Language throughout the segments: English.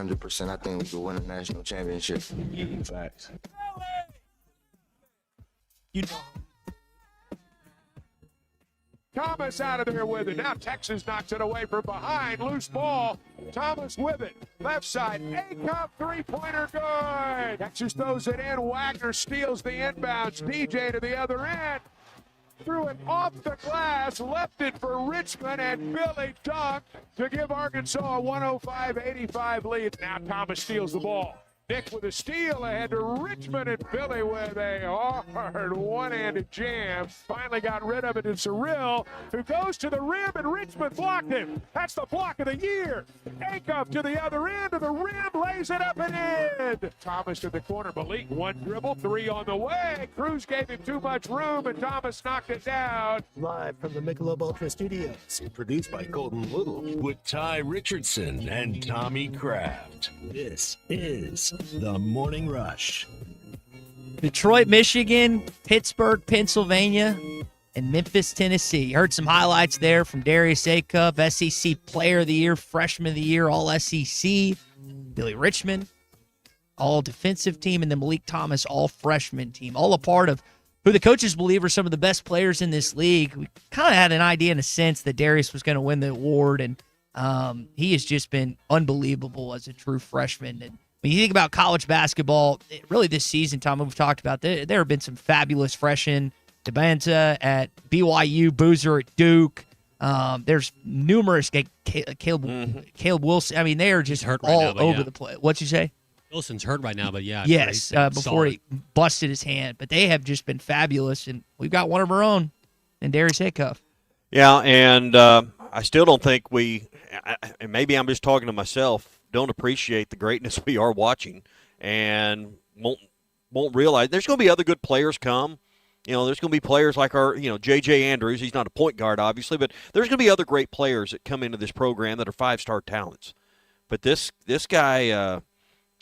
100%. I think we could win a national championship. Facts. You know. Thomas out of there with it. Now Texas knocks it away from behind. Loose ball. Thomas with it. Left side. A-Cup three-pointer good. Texas throws it in. Wagner steals the inbounds. DJ to the other end. Threw it off the glass. Left it for Richmond, and Billy dunked to give Arkansas a 105-85 lead. Now Thomas steals the ball. Nick with a steal ahead to Richmond, and Billy with a hard one-handed jam. Finally got rid of it to Cyril, who goes to the rim, and Richmond blocked him. That's the block of the year. Acuff to the other end of the rim, lays it up and in. Thomas to the corner. Malik, one dribble, three on the way. Cruz gave him too much room, and Thomas knocked it down. Live from the Michelob Ultra Studios. Produced by Colton Little. With Ty Richardson and Tommy Kraft. This is The Morning Rush. Detroit, Michigan, Pittsburgh, Pennsylvania, and Memphis, Tennessee. You heard some highlights there from Darius Acuff, SEC Player of the Year, Freshman of the Year, All SEC. Billy Richmond, All Defensive Team, and then Malik Thomas, All Freshman Team. All a part of who the coaches believe are some of the best players in this league. We kind of had an idea in a sense that Darius was going to win the award, and he has just been unbelievable as a true freshman. And when you think about college basketball, really this season, Tom, we've talked about, there have been some fabulous freshmen. Debanta at BYU, Boozer at Duke. There's numerous, Caleb Wilson. I mean, they are just hurt all right now, over yeah. the place. What'd you say? Wilson's hurt right now, but yeah. Yes, before solid. he busted his hand. But they have just been fabulous, and we've got one of our own in Darius Acuff. Yeah, and I still don't think and maybe I'm just talking to myself, don't appreciate the greatness we are watching and won't realize there's going to be other good players come. You know, there's going to be players like our, J.J. Andrews. He's not a point guard, obviously, but there's going to be other great players that come into this program that are five-star talents. But this guy,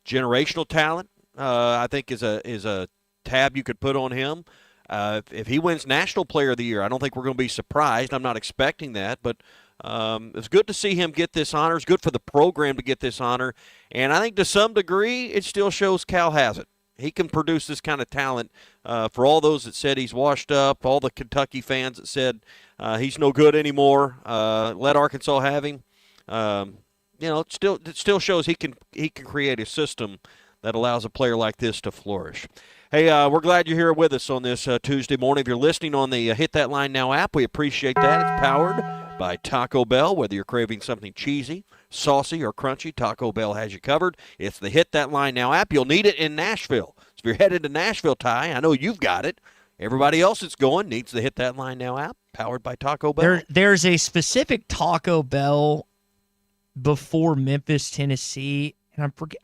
generational talent, I think is a tab you could put on him. If he wins National Player of the Year, I don't think we're going to be surprised. I'm not expecting that, but it's good to see him get this honor. It's good for the program to get this honor. And I think to some degree it still shows Cal has it. He can produce this kind of talent. For all those that said he's washed up, all the Kentucky fans that said he's no good anymore, let Arkansas have him. It still shows he can create a system that allows a player like this to flourish. Hey, we're glad you're here with us on this Tuesday morning. If you're listening on the Hit That Line Now app, we appreciate that. It's powered by Taco Bell. Whether you're craving something cheesy, saucy, or crunchy, Taco Bell has you covered. It's the Hit That Line Now app. You'll need it in Nashville. So if you're headed to Nashville, Ty, I know you've got it. Everybody else that's going needs the Hit That Line Now app, powered by Taco Bell. There's a specific Taco Bell before Memphis, Tennessee, and it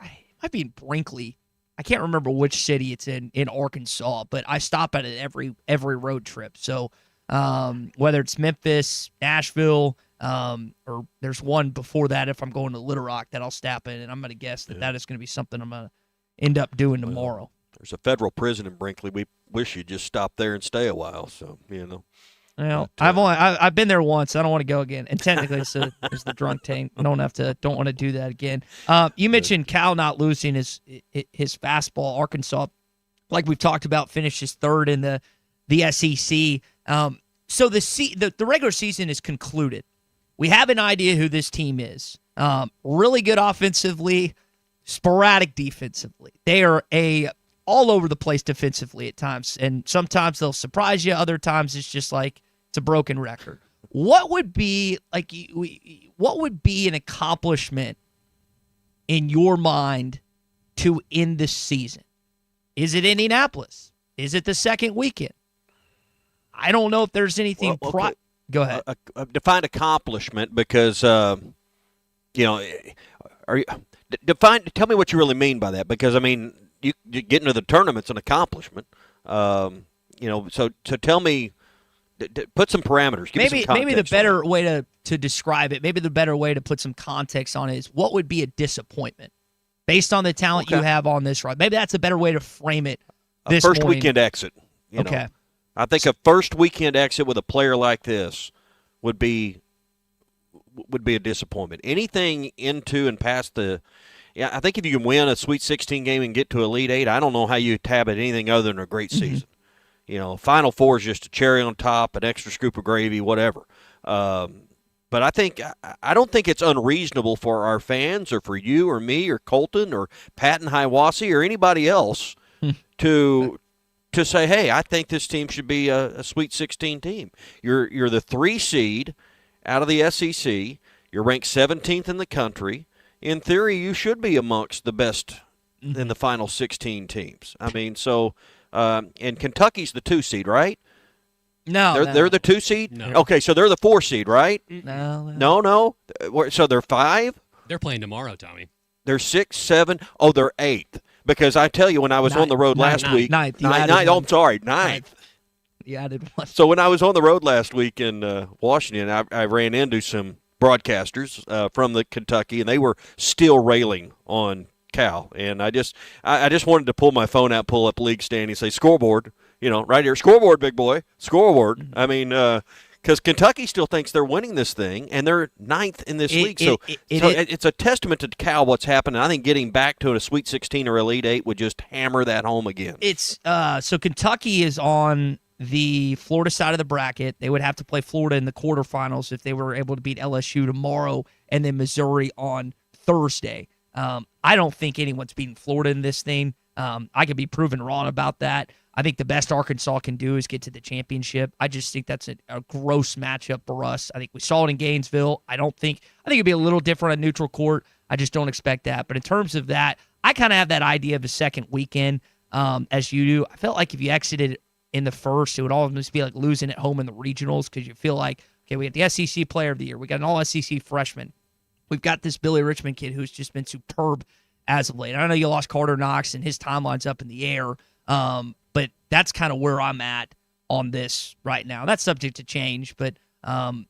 might be in Brinkley. I can't remember which city it's in Arkansas, but I stop at it every road trip. So whether it's Memphis, Nashville, or there's one before that if I'm going to Little Rock that I'll stop in, and I'm going to guess that is going to be something I'm going to end up doing tomorrow. There's a federal prison in Brinkley. We wish you'd just stop there and stay a while. So, Well, I've been there once. I don't want to go again. And technically, it's the drunk tank. I don't want to do that again. You mentioned Cal not losing his fastball. Arkansas, like we've talked about, finishes third in the SEC. So the regular season is concluded. We have an idea who this team is. Really good offensively, sporadic defensively. They are all over the place defensively at times, and sometimes they'll surprise you. Other times it's just like it's a broken record. What would be an accomplishment in your mind to end this season? Is it Indianapolis? Is it the second weekend? I don't know if there's anything. Well, okay. Go ahead. Define accomplishment, because Tell me what you really mean by that, because I mean, you getting to the tournament's an accomplishment. So tell me, put some parameters. Give me some context. Maybe the better way to describe it, maybe the better way to put some context on it is, what would be a disappointment based on the talent you have on this ride? Maybe that's a better way to frame it. This first morning. weekend exit. Okay. I think a first weekend exit with a player like this would be a disappointment. Anything into and past the yeah, I think if you can win a Sweet 16 game and get to Elite Eight, I don't know how you tab at anything other than a great season. You know, Final Four is just a cherry on top, an extra scoop of gravy, whatever. But I don't think it's unreasonable for our fans or for you or me or Colton or Patton Hiawassee or anybody else to say, hey, I think this team should be a Sweet 16 team. You're the 3 seed out of the SEC. You're ranked 17th in the country. In theory, you should be amongst the best in the final 16 teams. I mean, so and Kentucky's the 2 seed, right? No, they're the 2 seed. No. Okay, so they're the 4 seed, right? No. So they're 5. They're playing tomorrow, Tommy. They're 6, 7. Oh, they're 8th. Because I tell you, when I was on the road last week, ninth. Oh, I'm sorry, 9th. You added one. So when I was on the road last week in Washington, I ran into some broadcasters from the Kentucky, and they were still railing on Cal. And I just wanted to pull my phone out, pull up league stand, and say scoreboard. You know, right here, scoreboard, big boy, scoreboard. I mean, because Kentucky still thinks they're winning this thing, and they're 9th in this league. So it's a testament to Cal what's happening. I think getting back to a Sweet 16 or Elite 8 would just hammer that home again. It's so Kentucky is on the Florida side of the bracket. They would have to play Florida in the quarterfinals if they were able to beat LSU tomorrow, and then Missouri on Thursday. I don't think anyone's beating Florida in this thing. I could be proven wrong about that. I think the best Arkansas can do is get to the championship. I just think that's a gross matchup for us. I think we saw it in Gainesville. I think it'd be a little different on neutral court. I just don't expect that. But in terms of that, I kind of have that idea of a second weekend as you do. I felt like if you exited in the first, it would almost be like losing at home in the regionals because you feel like, okay, we got the SEC Player of the Year. We got an all-SEC freshman. We've got this Billy Richmond kid who's just been superb as of late. I know you lost Carter Knox, and his timeline's up in the air, but that's kind of where I'm at on this right now. That's subject to change, but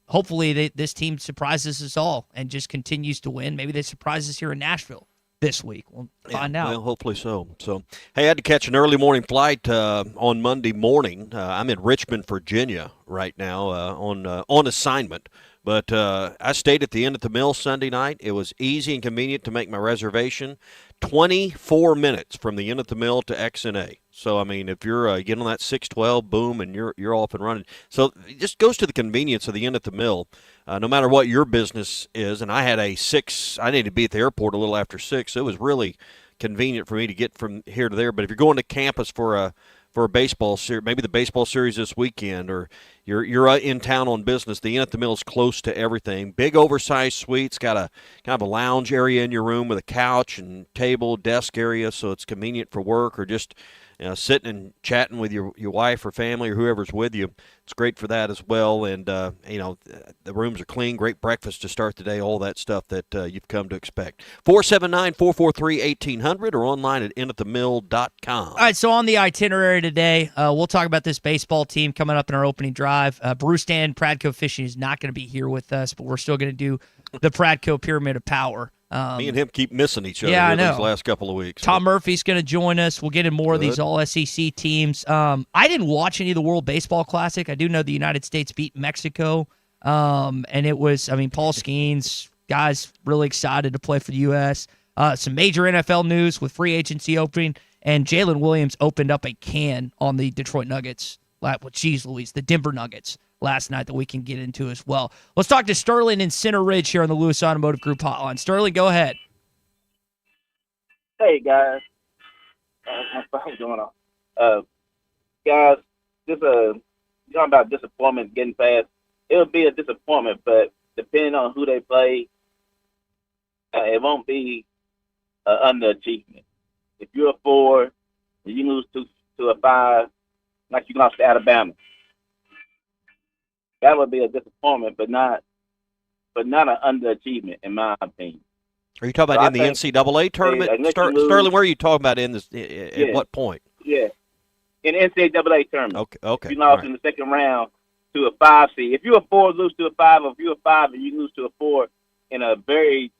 hopefully this team surprises us all and just continues to win. Maybe they surprise us here in Nashville this week. We'll find out. Well, hopefully so. So, hey, I had to catch an early morning flight on Monday morning. I'm in Richmond, Virginia right now on assignment. But I stayed at the Inn at the Mill Sunday night. It was easy and convenient to make my reservation. 24 minutes from the Inn at the Mill to XNA. So, I mean, if you're getting on that 612, boom, and you're off and running. So it just goes to the convenience of the Inn at the Mill. No matter what your business is, and I had I needed to be at the airport a little after 6, so it was really convenient for me to get from here to there. But if you're going to campus for a baseball series, maybe the baseball series this weekend, or you're in town on business, the Inn at the Mill is close to everything. Big oversized suites, got a kind of a lounge area in your room with a couch and table, desk area, so it's convenient for work or just sitting and chatting with your wife or family or whoever's with you. It's great for that as well. And, the rooms are clean, great breakfast to start the day, all that stuff that you've come to expect. 479-443-1800 or online at inatthemill.com. All right, so on the itinerary today, we'll talk about this baseball team coming up in our opening drive. Bruce Dan, Pradco Fishing, is not going to be here with us, but we're still going to do the Pradco Pyramid of Power. Me and him keep missing each other these last couple of weeks. Tom Murphy's going to join us. We'll get in more of these all-SEC teams. I didn't watch any of the World Baseball Classic. I do know the United States beat Mexico, and it was, Paul Skeens, guys really excited to play for the U.S. Some major NFL news with free agency opening, and Jalen Williams opened up a can on the Detroit Nuggets. The Denver Nuggets last night that we can get into as well. Let's talk to Sterling in Center Ridge here on the Lewis Automotive Group hotline. Sterling, go ahead. Hey, guys. What's going on? Guys, talking about disappointment getting past. It'll be a disappointment, but depending on who they play, it won't be an underachievement. If you're a 4, you lose to a 5, like you lost to Alabama. That would be a disappointment, but not an underachievement, in my opinion. Are you talking about in the NCAA tournament? Sterling, where are you talking about in this? At what point? Yeah, in the NCAA tournament. Okay. If you lost in the second round to a 5 seed. If you're a 4, lose to a 5, or if you're a 5 and you lose to a 4 in a great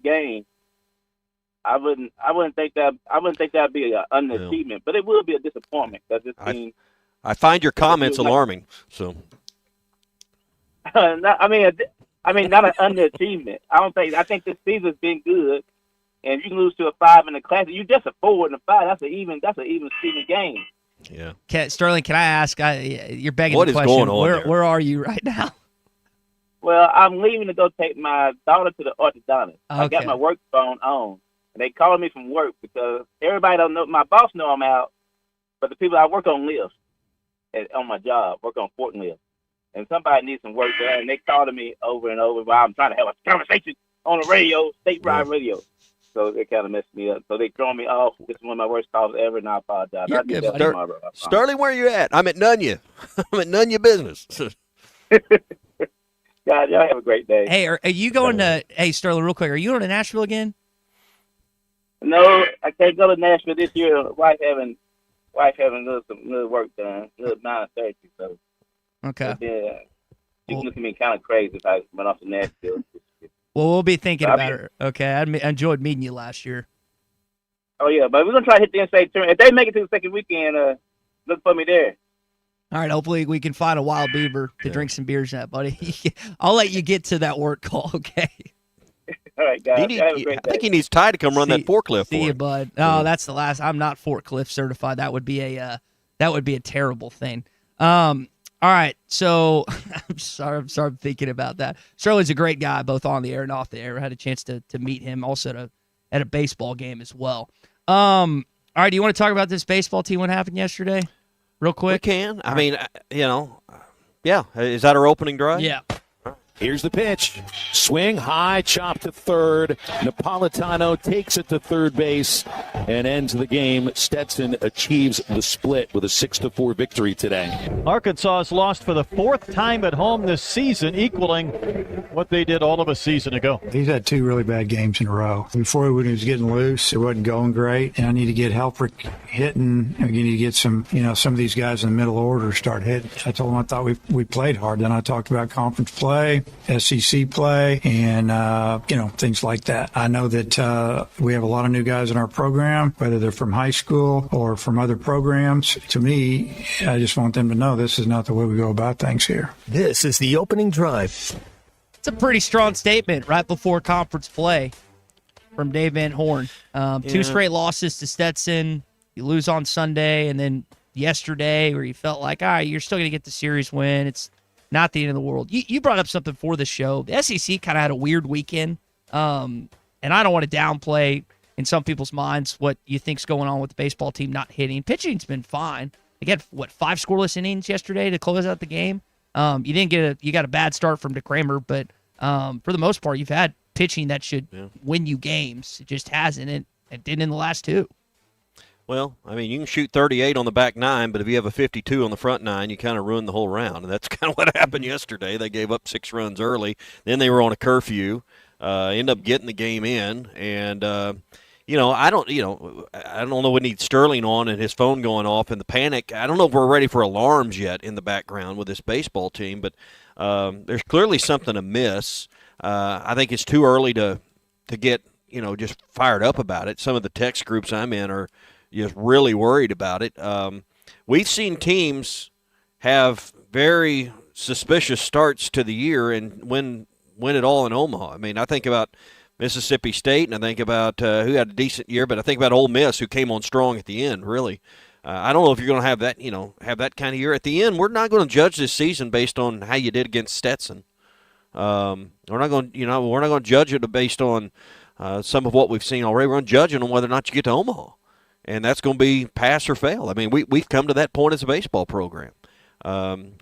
game, I wouldn't think that'd be an underachievement, but it will be a disappointment because this team. I find your comments alarming. So, I mean, not an underachievement. I think this season's been good. And if you can lose to a 5 in the classic, you just a 4 in the 5. That's an even Steven game. Yeah. Sterling, can I ask? You're begging What the is question. going on there? Where are you right now? Well, I'm leaving to go take my daughter to the orthodontist. I got Okay. my work phone on, and they calling me from work because everybody don't know. My boss know I'm out, but the people I work on lifts on my job, work on forklift, and somebody needs some work there, and they calling me over and over while I'm trying to have a conversation on the radio, statewide radio. So it kind of messed me up. So they throw me off. This is one of my worst calls ever, and I apologize. You're I'll do good, that buddy. tomorrow. I promise. Sterling, where are you at? I'm at Nunya. I'm at Nunya Business. God, y'all have a great day. Hey, are you going to? Hey, Sterling, real quick, are you going to Nashville again? No, I can't go to Nashville this year. Wife having some little work done, little minor surgery. So Okay. yeah, you can look at me kind of crazy if I run off to Nashville. Well, we'll be thinking I about mean- it. Okay, I enjoyed meeting you last year. Oh yeah, but we're gonna try to hit the in-state tournament. If they make it to the second weekend, look for me there. All right, hopefully we can find a wild beaver to drink some beers at, buddy. I'll let you get to that work call, okay? All right, guys. He Have a need, great I day. think he needs Ty to come run that forklift See for you, him. bud. No, that's the last. I'm not forklift certified. That would be a terrible thing. All right, so I'm sorry I'm thinking about that. Sterling's a great guy, both on the air and off the air. I had a chance to meet him also at a baseball game as well. All right, do you want to talk about this baseball team? What happened yesterday, real We quick? can. I mean, yeah. Is that our opening drive? Yeah. Here's the pitch. Swing high, chop to third. Napolitano takes it to third base and ends the game. Stetson achieves the split with a 6-4 victory today. Arkansas has lost for the fourth time at home this season, equaling what they did all of a season ago. He's had 2 really bad games in a row. Before, when he was getting loose, it wasn't going great. And I need to get help for hitting. I need to get some of these guys in the middle order start hitting. I told him I thought we played hard. Then I talked about conference play, SEC play, and things like that. I know that we have a lot of new guys in our program, whether they're from high school or from other programs. To me, I just want them to know this is not the way we go about things here. This is the opening drive. It's a pretty strong statement right before conference play from Dave Van Horn. 2 straight losses to Stetson. You lose on Sunday, and then yesterday where you felt like, all right, you're still going to get the series win. It's not the end of the world. You brought up something for the show. The SEC kind of had a weird weekend, and I don't want to downplay in some people's minds what you think's going on with the baseball team not hitting. Pitching's been fine. They got 5 scoreless innings yesterday to close out the game. You got a bad start from DeCramer, but for the most part, you've had pitching that should win you games. It just hasn't, and it didn't in the last 2. Well, I mean, you can shoot 38 on the back 9, but if you have a 52 on the front 9, you kind of ruin the whole round. And that's kind of what happened yesterday. They gave up 6 runs early. Then they were on a curfew, ended up getting the game in. And, I don't know what needs Sterling on and his phone going off and the panic. I don't know if we're ready for alarms yet in the background with this baseball team, but there's clearly something amiss. I think it's too early to get, just fired up about it. Some of the text groups I'm in are just really worried about it. We've seen teams have very suspicious starts to the year and win it all in Omaha. I mean, I think about Mississippi State, and I think about who had a decent year, but I think about Ole Miss, who came on strong at the end, really. I don't know if you're going to have that kind of year. At the end, we're not going to judge this season based on how you did against Stetson. We're not going to judge it based on some of what we've seen already. We're going to judge it on whether or not you get to Omaha. And that's going to be pass or fail. I mean, we've come to that point as a baseball program.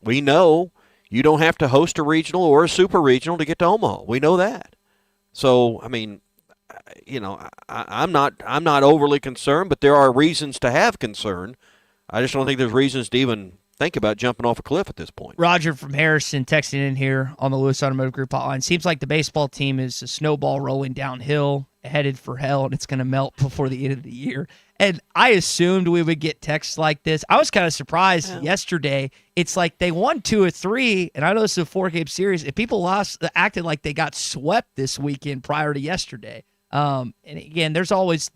We know you don't have to host a regional or a super regional to get to Omaha. We know that. So, I mean, I'm not overly concerned, but there are reasons to have concern. I just don't think there's reasons to even think about jumping off a cliff at this point. Roger from Harrison texting in here on the Lewis Automotive Group hotline. Seems like the baseball team is a snowball rolling downhill, headed for hell, and it's going to melt before the end of the year. And I assumed we would get texts like this. I was kind of surprised yesterday. It's like they won 2 or 3, and I know this is a 4-game series, and people acted like they got swept this weekend prior to yesterday. And again, there's always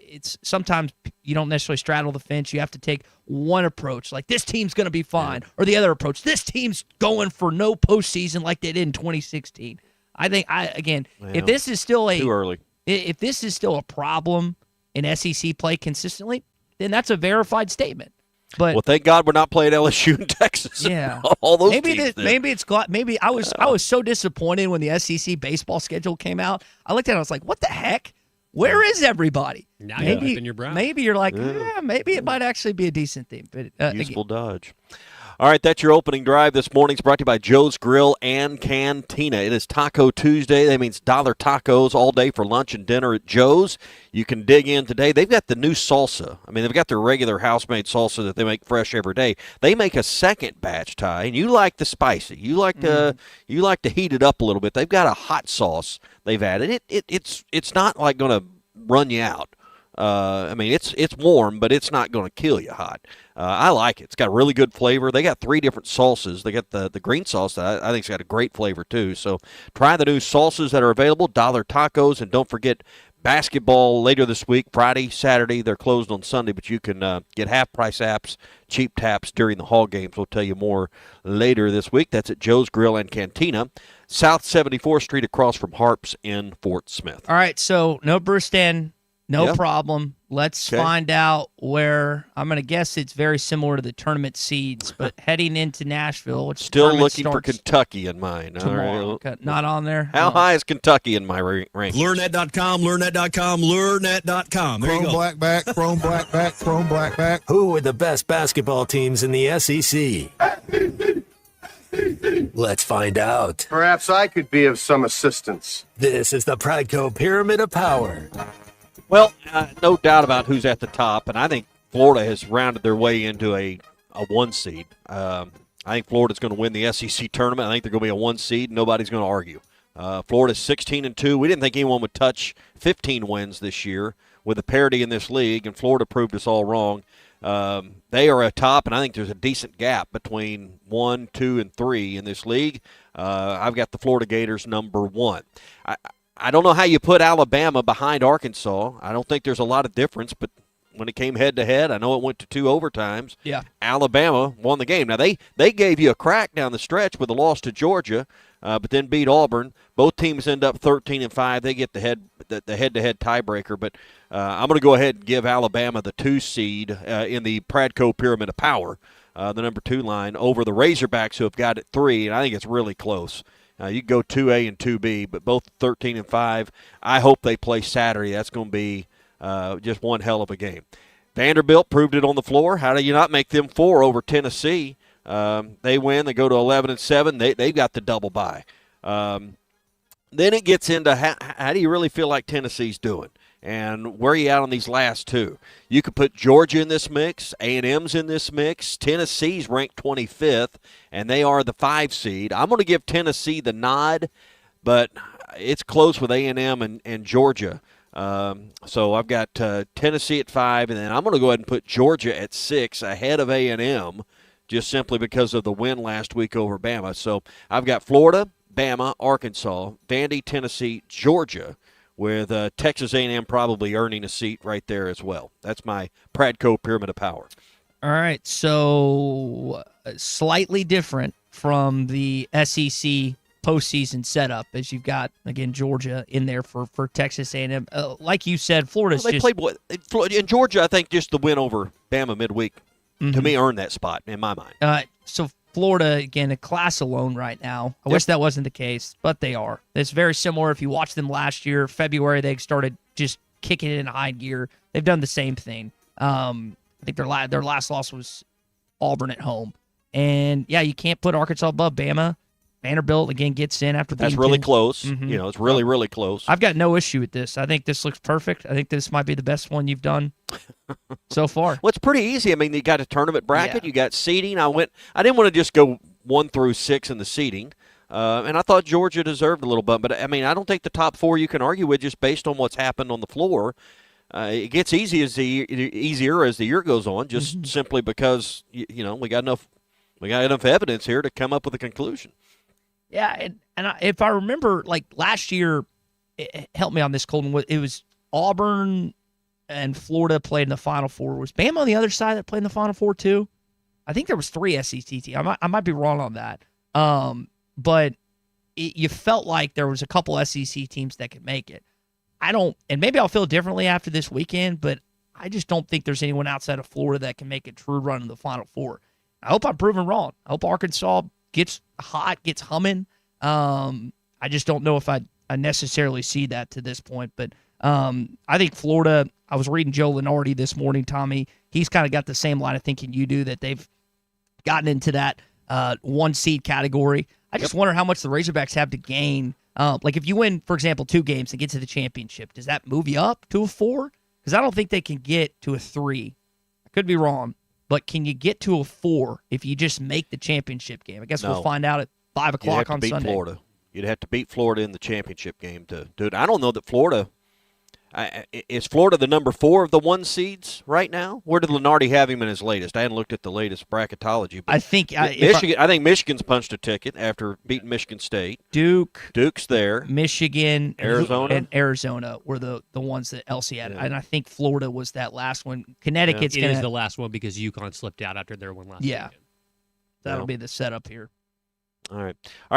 it's sometimes you don't necessarily straddle the fence. You have to take one approach, like this team's going to be fine, or the other approach, this team's going for no postseason like they did in 2016. I think if this is still too early, if this is still a problem in SEC play consistently, then that's a verified statement. But well, thank God we're not playing LSU in Texas. Yeah, all those maybe teams. Maybe I was so disappointed when the SEC baseball schedule came out. I looked at it, I was like, what the heck? Where is everybody? Now you're wiping your brow. Maybe you're like, maybe it might actually be a decent theme. But useful dodge. All right, that's your opening drive this morning. It's brought to you by Joe's Grill and Cantina. It is Taco Tuesday. That means dollar tacos all day for lunch and dinner at Joe's. You can dig in today. They've got the new salsa. I mean, they've got their regular house-made salsa that they make fresh every day. They make a second batch, Ty, and you like the spicy. You like to heat it up a little bit. They've got a hot sauce they've added. It's not like going to run you out. I mean, it's warm, but it's not going to kill you hot. I like it. It's got really good flavor. They got 3 different salsas. They got the green sauce that I think's got a great flavor too. So try the new salsas that are available. Dollar tacos, and don't forget basketball later this week. Friday, Saturday. They're closed on Sunday, but you can get half-price apps, cheap taps during the Hall games. We'll tell you more later this week. That's at Joe's Grill and Cantina, South 74th Street, across from Harps in Fort Smith. All right, so no Bruce Dan. No problem. Let's find out where. I'm going to guess it's very similar to the tournament seeds, but heading into Nashville. Which still looking for Kentucky in mine. Tomorrow. Right. Not on there. How high is Kentucky in my rank? LearnNet.com, LearnNet.com, LearnNet.com. There you go. Black back, Chrome black back, Chrome black back. Who are the best basketball teams in the SEC? Let's find out. Perhaps I could be of some assistance. This is the Pradco Pyramid of Power. Well, no doubt about who's at the top, and I think Florida has rounded their way into a 1 seed. I think Florida's going to win the SEC tournament. I think they're going to be a 1 seed. Nobody's going to argue. Florida's 16-2. We didn't think anyone would touch 15 wins this year with the parity in this league, and Florida proved us all wrong. They are atop, and I think there's a decent gap between 1, 2, and 3 in this league. I've got the Florida Gators number 1. I don't know how you put Alabama behind Arkansas. I don't think there's a lot of difference, but when it came head-to-head, I know it went to 2 overtimes. Yeah. Alabama won the game. Now, they gave you a crack down the stretch with a loss to Georgia, but then beat Auburn. Both teams end up 13-5. They get the head-to-head tiebreaker, but I'm going to go ahead and give Alabama the 2 seed in the Pradco Pyramid of Power, the number 2 line, over the Razorbacks, who have got it 3, and I think it's really close. You can go 2A and 2B, but both 13-5. I hope they play Saturday. That's going to be just one hell of a game. Vanderbilt proved it on the floor. How do you not make them 4 over Tennessee? They win. They go to 11-7. They've got the double bye. Then it gets into how do you really feel like Tennessee's doing? And where are you at on these last 2? You could put Georgia in this mix. A&M's in this mix. Tennessee's ranked 25th, and they are the 5 seed. I'm going to give Tennessee the nod, but it's close with A&M and Georgia. So I've got Tennessee at 5, and then I'm going to go ahead and put Georgia at 6 ahead of A&M, just simply because of the win last week over Bama. So I've got Florida, Bama, Arkansas, Vandy, Tennessee, Georgia, with Texas A&M probably earning a seat right there as well. That's my Pradco Pyramid of Power. All right, so slightly different from the SEC postseason setup, as you've got, again, Georgia in there for Texas A&M. Like you said, Florida's they played in Georgia. I think just the win over Bama midweek, to me, earned that spot in my mind. So Florida, again, a class alone right now. I wish that wasn't the case, but they are. It's very similar. If you watched them last year, February, they started just kicking it in high gear. They've done the same thing. I think their last loss was Auburn at home. And, yeah, you can't put Arkansas above Bama. Vanderbilt, again, gets in after That's really close. You know, it's really, really close. I've got no issue with this. I think this looks perfect. I think this might be the best one you've done so far. Well, it's pretty easy. I mean, you got a tournament bracket. You got seeding. I didn't want to just go 1 through 6 in the seeding. And I thought Georgia deserved a little bump. But, I mean, I don't think the top 4 you can argue with just based on what's happened on the floor. It gets easier as the year goes on, just simply because, you know, we got enough evidence here to come up with a conclusion. Yeah, and if I remember, like last year, help me on this, Colton. It was Auburn, and Florida played in the Final Four. Was Bama on the other side that played in the Final Four too? I think there was 3 SEC teams. I might be wrong on that. But you felt like there was a couple SEC teams that could make it. And maybe I'll feel differently after this weekend, but I just don't think there's anyone outside of Florida that can make a true run in the Final Four. I hope I'm proven wrong. I hope Arkansas gets hot, gets humming. I just don't know if I necessarily see that to this point. But I think Florida, I was reading Joe Lenardi this morning, Tommy. He's kind of got the same line of thinking you do, that they've gotten into that 1 seed category. I just wonder how much the Razorbacks have to gain. Like if you win, for example, 2 games and get to the championship, does that move you up to a 4? Because I don't think they can get to a 3. I could be wrong, but can you get to a 4 if you just make the championship game? I guess we'll find out at 5 o'clock on Sunday. Florida. You'd have to beat Florida in the championship game to do it. I don't know that Florida is Florida the number 4 of the 1 seeds right now. Where did Lenardi have him in his latest? I hadn't looked at the latest bracketology. But I think Michigan. I think Michigan's punched a ticket after beating Michigan State. Duke's there. Michigan, Arizona, and Arizona were the ones that LC had, and I think Florida was that last one. Connecticut's It is the last one because UConn slipped out after their one last weekend. That'll be the setup here. All right.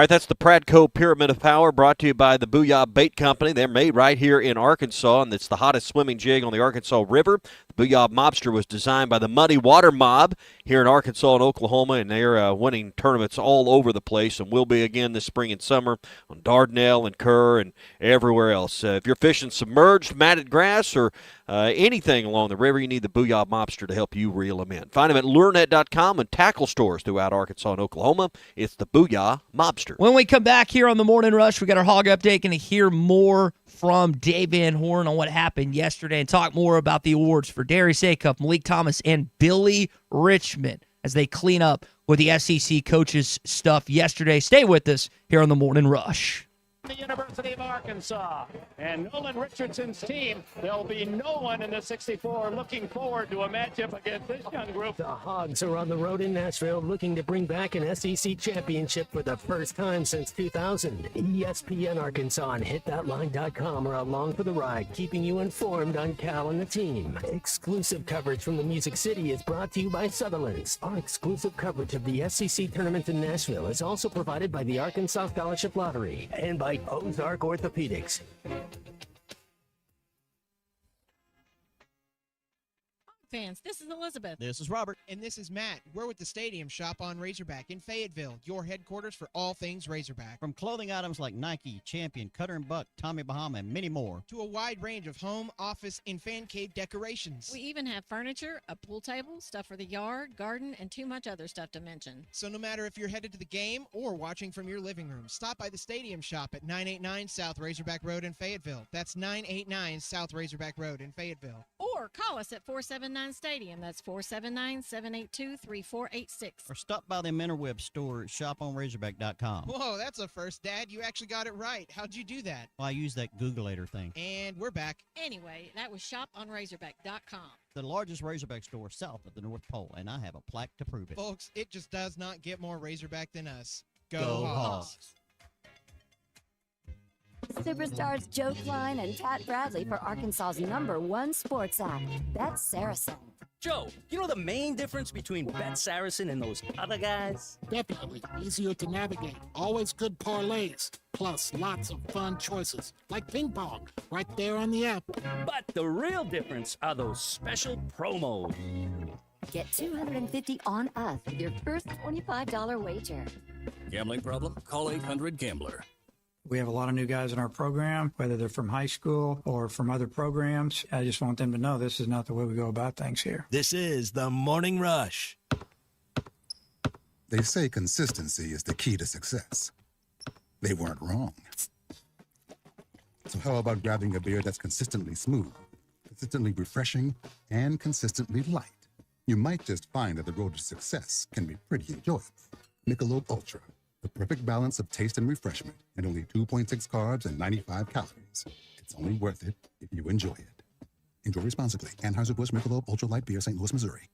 That's the Pradco Pyramid of Power, brought to you by the Booyah Bait Company. They're made right here in Arkansas, and it's the hottest swimming jig on the Arkansas River. The Booyah Mobster was designed by the Muddy Water Mob here in Arkansas and Oklahoma, and they're winning tournaments all over the place, and will be again this spring and summer on Dardanelle and Kerr and everywhere else. If you're fishing submerged, matted grass, or anything along the river, you need the Booyah Mobster to help you reel them in. Find them at lurenet.com and tackle stores throughout Arkansas and Oklahoma. It's the Booyah Mobster. When we come back here on the Morning Rush, we got our hog update. Going to hear more from Dave Van Horn on what happened yesterday and talk more about the awards for Darius Acuff, Malik Thomas, and Billy Richmond as they clean up with the SEC coaches stuff yesterday. Stay with us here on the Morning Rush. The University of Arkansas and Nolan Richardson's team. There'll be no one in the 64 looking forward to a matchup against this young group. The Hogs are on the road in Nashville looking to bring back an SEC championship for the first time since 2000. ESPN Arkansas and hitthatline.com are along for the ride, keeping you informed on Cal and the team. Exclusive coverage from the Music City is brought to you by Sutherland's. Our exclusive coverage of the SEC tournament in Nashville is also provided by the Arkansas Scholarship Lottery and by Ozark Orthopedics. Fans, this is Elizabeth. This is Robert. And this is Matt. We're with the Stadium Shop on Razorback in Fayetteville, your headquarters for all things Razorback. From clothing items like Nike, Champion, Cutter & Buck, Tommy Bahama, and many more, to a wide range of home, office, and fan cave decorations. We even have furniture, a pool table, stuff for the yard, garden, and too much other stuff to mention. So no matter if you're headed to the game or watching from your living room, stop by the Stadium Shop at 989 South Razorback Road in Fayetteville. That's 989 South Razorback Road in Fayetteville. Or call us at 479-STADIUM. That's 479-782-3486. Or stop by the Interweb store at shoponrazorback.com. Whoa, that's a first, Dad. You actually got it right. How'd you do that? Well, I use that Googleator thing. And we're back. Anyway, that was shoponrazorback.com. The largest Razorback store south of the North Pole, and I have a plaque to prove it. Folks, it just does not get more Razorback than us. Go Hogs. Superstars Joe Klein and Pat Bradley for Arkansas's #1 sports app, Bet Saracen. Joe, you know the main difference between Bet Saracen and those other guys? Definitely. Easier to navigate. Always good parlays. Plus lots of fun choices. Like ping pong. Right there on the app. But the real difference are those special promos. Get $250 on us with your first $25 wager. Gambling problem? Call 800-GAMBLER. We have a lot of new guys in our program, whether they're from high school or from other programs. I just want them to know this is not the way we go about things here. This is the Morning Rush. They say consistency is the key to success. They weren't wrong. So how about grabbing a beer that's consistently smooth, consistently refreshing, and consistently light? You might just find that the road to success can be pretty enjoyable. Michelob Ultra. The perfect balance of taste and refreshment, and only 2.6 carbs and 95 calories. It's only worth it if you enjoy it. Enjoy responsibly. Anheuser-Busch Michelob Ultra Light Beer, St. Louis, Missouri.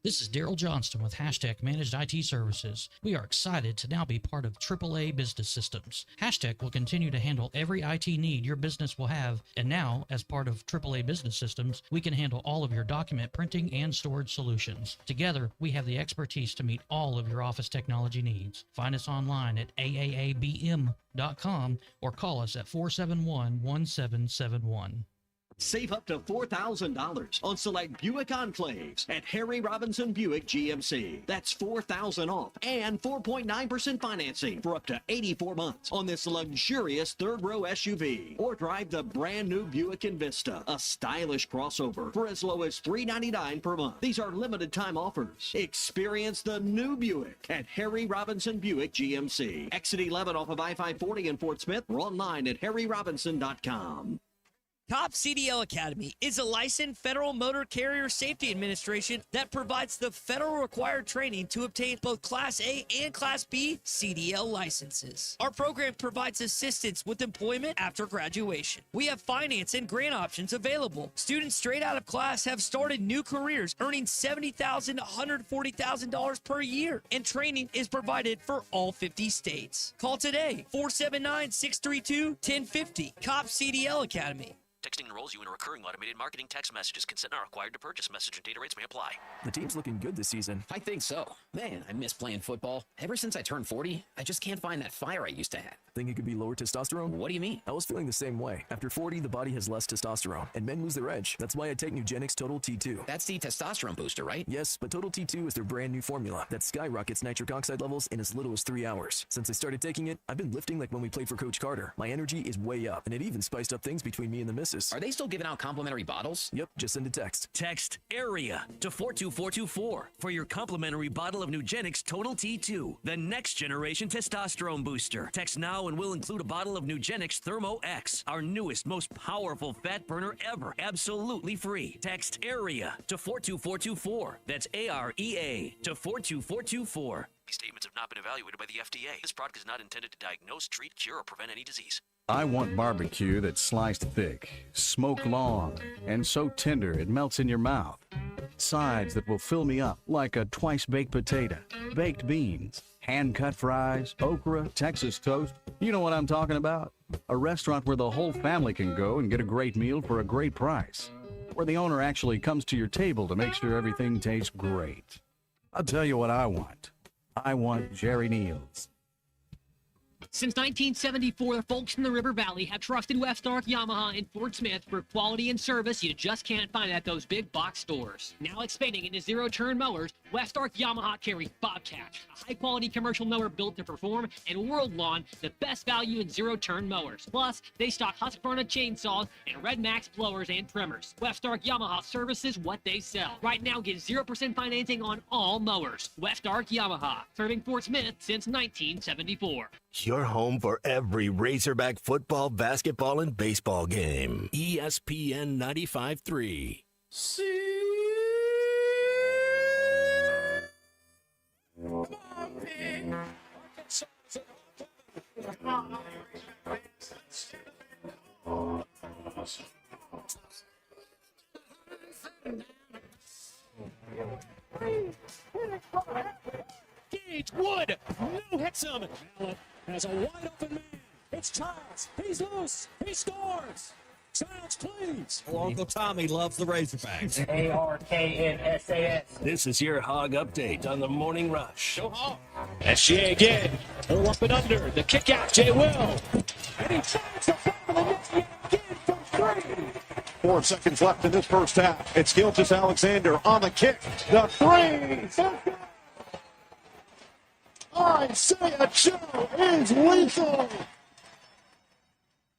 This is Daryl Johnston with Hashtag Managed IT Services. We are excited to now be part of AAA Business Systems. Hashtag will continue to handle every IT need your business will have, and now, as part of AAA Business Systems, we can handle all of your document printing and storage solutions. Together, we have the expertise to meet all of your office technology needs. Find us online at aaabm.com or call us at 471-1771. Save up to $4,000 on select Buick Enclaves at Harry Robinson Buick GMC. That's $4,000 off and 4.9% financing for up to 84 months on this luxurious third-row SUV. Or drive the brand-new Buick Envista, a stylish crossover, for as low as $399 per month. These are limited-time offers. Experience the new Buick at Harry Robinson Buick GMC. Exit 11 off of I-540 in Fort Smith or online at harryrobinson.com. Top CDL Academy is a licensed Federal Motor Carrier Safety Administration that provides the federal required training to obtain both Class A and Class B CDL licenses. Our program provides assistance with employment after graduation. We have finance and grant options available. Students straight out of class have started new careers earning $70,000 to $140,000 per year, and training is provided for all 50 states. Call today, 479-632-1050. COP CDL Academy. Texting enrolls you in a recurring automated marketing text messages. Consent not required to purchase. Message and data rates may apply. The team's looking good this season. I think so. Man, I miss playing football. Ever since I turned 40, I just can't find that fire I used to have. Think it could be lower testosterone? What do you mean? I was feeling the same way. After 40, the body has less testosterone, and men lose their edge. That's why I take Nugenix Total T2. That's the testosterone booster, right? Yes, but Total T2 is their brand new formula that skyrockets nitric oxide levels in as little as 3 hours. Since I started taking it, I've been lifting like when we played for Coach Carter. My energy is way up, and it even spiced up things between me and the missus. Are they still giving out complimentary bottles? Yep, just send a text. Text AREA to 42424 for your complimentary bottle of Nugenix Total T2, the next generation testosterone booster. Text now and we'll include a bottle of Nugenix Thermo X, our newest, most powerful fat burner ever, absolutely free. Text AREA to 42424. That's AREA to 42424. These statements have not been evaluated by the FDA. This product is not intended to diagnose, treat, cure, or prevent any disease. I want barbecue that's sliced thick, smoked long, and so tender it melts in your mouth. Sides that will fill me up like a twice-baked potato, baked beans, hand-cut fries, okra, Texas toast. You know what I'm talking about? A restaurant where the whole family can go and get a great meal for a great price. Where the owner actually comes to your table to make sure everything tastes great. I'll tell you what I want. I want Jerry Neal's. Since 1974, the folks in the River Valley have trusted Westark Yamaha in Fort Smith for quality and service you just can't find at those big box stores. Now expanding into zero-turn mowers, Westark Yamaha carries Bobcat, a high-quality commercial mower built to perform, and World Lawn, the best value in zero-turn mowers. Plus, they stock Husqvarna chainsaws and Red Max blowers and trimmers. Westark Yamaha services what they sell. Right now, get 0% financing on all mowers. Westark Yamaha, serving Fort Smith since 1974. Your home for every Razorback football, basketball, and baseball game. ESPN 95.3. Gage Wood, no hits him. Allen has a wide open man. It's Childs. He's loose. He scores. Childs cleans. Uncle Tommy loves the Razorbacks. ARKNSAS. This is your Hog Update on the Morning Rush. Go Hog. SGA again. Pull up and under. The kick out. Jay Will. And he tries to follow the net again from 3. 4 seconds left in this first half. It's Gilgis Alexander on the kick. The 3. Isaiah Joe is lethal.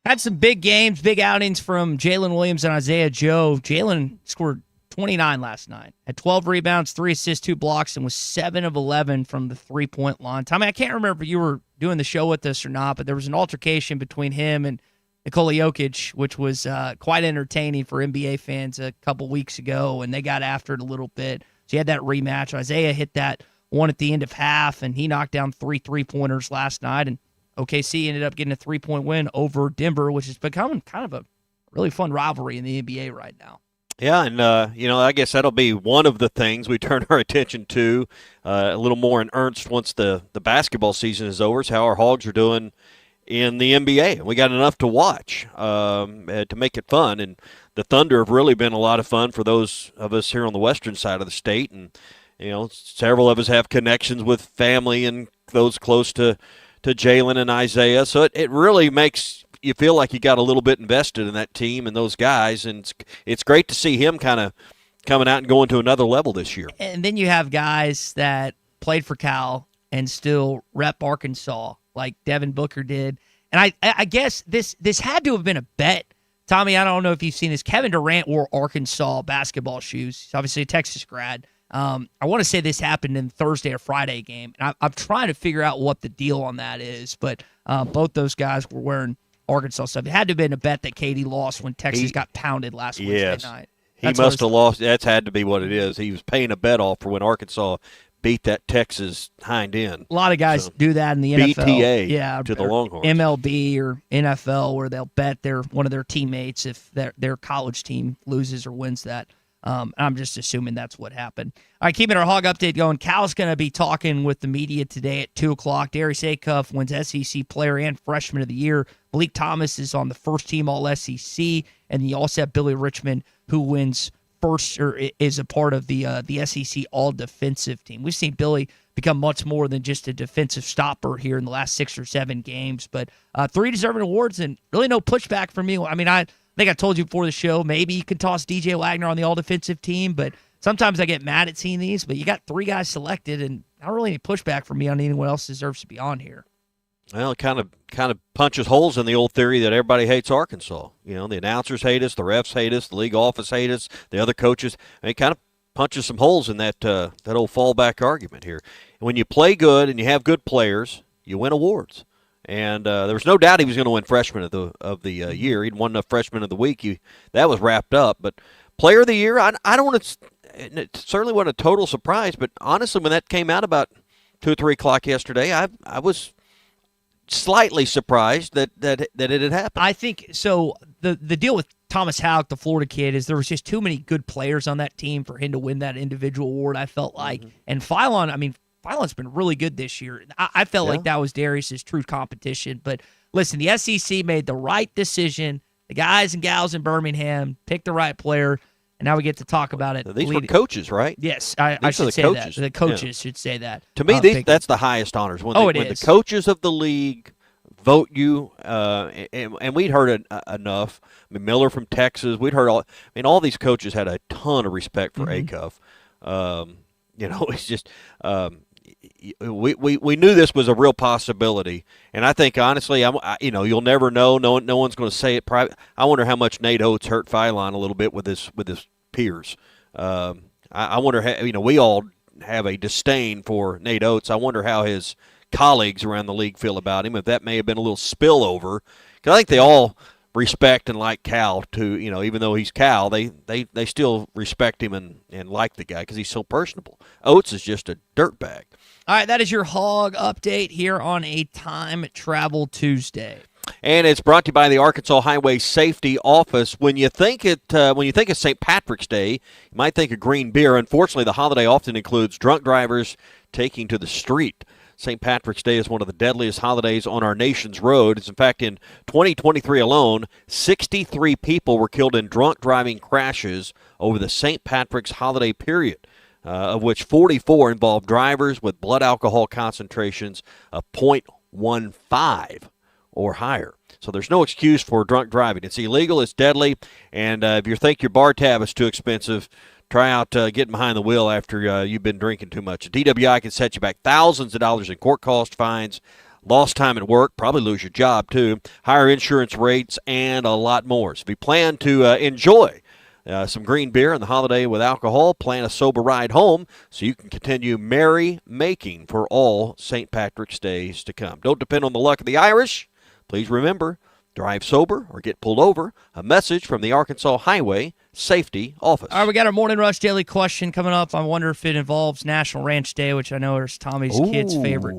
Had some big games, big outings from Jalen Williams and Isaiah Joe. Jalen scored 29 last night. Had 12 rebounds, 3 assists, 2 blocks, and was 7 of 11 from the three-point line. Tommy, I can't remember if you were doing the show with us or not, but there was an altercation between him and Nikola Jokic, which was quite entertaining for NBA fans a couple weeks ago, and they got after it a little bit. So you had that rematch. Isaiah hit that one at the end of half, and he knocked down 3 3-pointers last night, and OKC ended up getting a 3-point win over Denver, which is becoming kind of a really fun rivalry in the NBA right now. Yeah, and I guess that'll be one of the things we turn our attention to a little more in earnest once the basketball season is over. Is how our Hogs are doing in the NBA. We got enough to watch to make it fun, and the Thunder have really been a lot of fun for those of us here on the western side of the state, and several of us have connections with family and those close to Jalen and Isaiah, so it really makes you feel like you got a little bit invested in that team and those guys, and it's great to see him kind of coming out and going to another level this year. And then you have guys that played for Cal and still rep Arkansas, like Devin Booker did. And I guess this had to have been a bet. Tommy, I don't know if you've seen this. Kevin Durant wore Arkansas basketball shoes. He's obviously a Texas grad. I want to say this happened in the Thursday or Friday game. And I'm trying to figure out what the deal on that is. But both those guys were wearing Arkansas stuff. It had to have been a bet that Katie lost when Texas got pounded last Wednesday night. He must have lost. That's had to be what it is. He was paying a bet off for when Arkansas beat that Texas hind end. A lot of guys do that in the NFL. BTA to the Longhorns. MLB or NFL, where they'll bet one of their teammates if their college team loses or wins that. I'm just assuming that's what happened. All right, keeping our Hog update going. Cal's going to be talking with the media today at 2 o'clock. Darius Acuff wins SEC Player and Freshman of the Year. Malik Thomas is on the first team All-SEC, and you also have Billy Richmond, who wins first or is a part of the SEC All-Defensive team. We've seen Billy become much more than just a defensive stopper here in the last 6 or 7 games, but 3 deserving awards and really no pushback from me. I mean, I think I told you before the show, maybe you could toss DJ Wagner on the all-defensive team, but sometimes I get mad at seeing these. But you got 3 guys selected, and not really any pushback from me on anyone else deserves to be on here. Well, it kind of punches holes in the old theory that everybody hates Arkansas. The announcers hate us, the refs hate us, the league office hate us, the other coaches. It kind of punches some holes in that old fallback argument here. And when you play good and you have good players, you win awards. And there was no doubt he was going to win Freshman of the Year. He'd won the Freshman of the Week. That was wrapped up. But Player of the Year, I don't want to. It certainly wasn't a total surprise. But honestly, when that came out about 2 or 3 o'clock yesterday, I was slightly surprised that it had happened. I think so. The deal with Thomas Houck, the Florida kid, is there was just too many good players on that team for him to win that individual award. I felt like, and Philon's been really good this year. I felt like that was Darius's true competition. But listen, the SEC made the right decision. The guys and gals in Birmingham picked the right player, and now we get to talk about it. These were coaches, right? Yes, I should say that. The coaches should say that. To me, that's the highest honors. When the coaches of the league vote you, and we'd heard it enough. I mean, Miller from Texas, we'd heard all these coaches had a ton of respect for Acuff. It's just we knew this was a real possibility, and I think honestly, you'll never know. No one's going to say it private. I wonder how much Nate Oates hurt Philon a little bit with his peers. I wonder how, we all have a disdain for Nate Oates. I wonder how his colleagues around the league feel about him. If that may have been a little spillover, because I think they all respect and like Cal too. Even though he's Cal, they still respect him and like the guy because he's so personable. Oates is just a dirtbag. All right, that is your Hog update here on a Time Travel Tuesday. And it's brought to you by the Arkansas Highway Safety Office. When you think of St. Patrick's Day, you might think of green beer. Unfortunately, the holiday often includes drunk drivers taking to the street. St. Patrick's Day is one of the deadliest holidays on our nation's roads. In fact, in 2023 alone, 63 people were killed in drunk driving crashes over the St. Patrick's holiday period, of which 44 involved drivers with blood alcohol concentrations of 0.15 or higher. So there's no excuse for drunk driving. It's illegal, it's deadly, and if you think your bar tab is too expensive, try out getting behind the wheel after you've been drinking too much. DWI can set you back thousands of dollars in court cost, fines, lost time at work, probably lose your job too, higher insurance rates, and a lot more. So if you plan to enjoy some green beer on the holiday with alcohol, plan a sober ride home so you can continue merry making for all St. Patrick's Days to come. Don't depend on the luck of the Irish. Please remember, drive sober or get pulled over. A message from the Arkansas Highway Safety Office. All right, we got our Morning Rush Daily Question coming up. I wonder if it involves National Ranch Day, which I know is Tommy's kid's favorite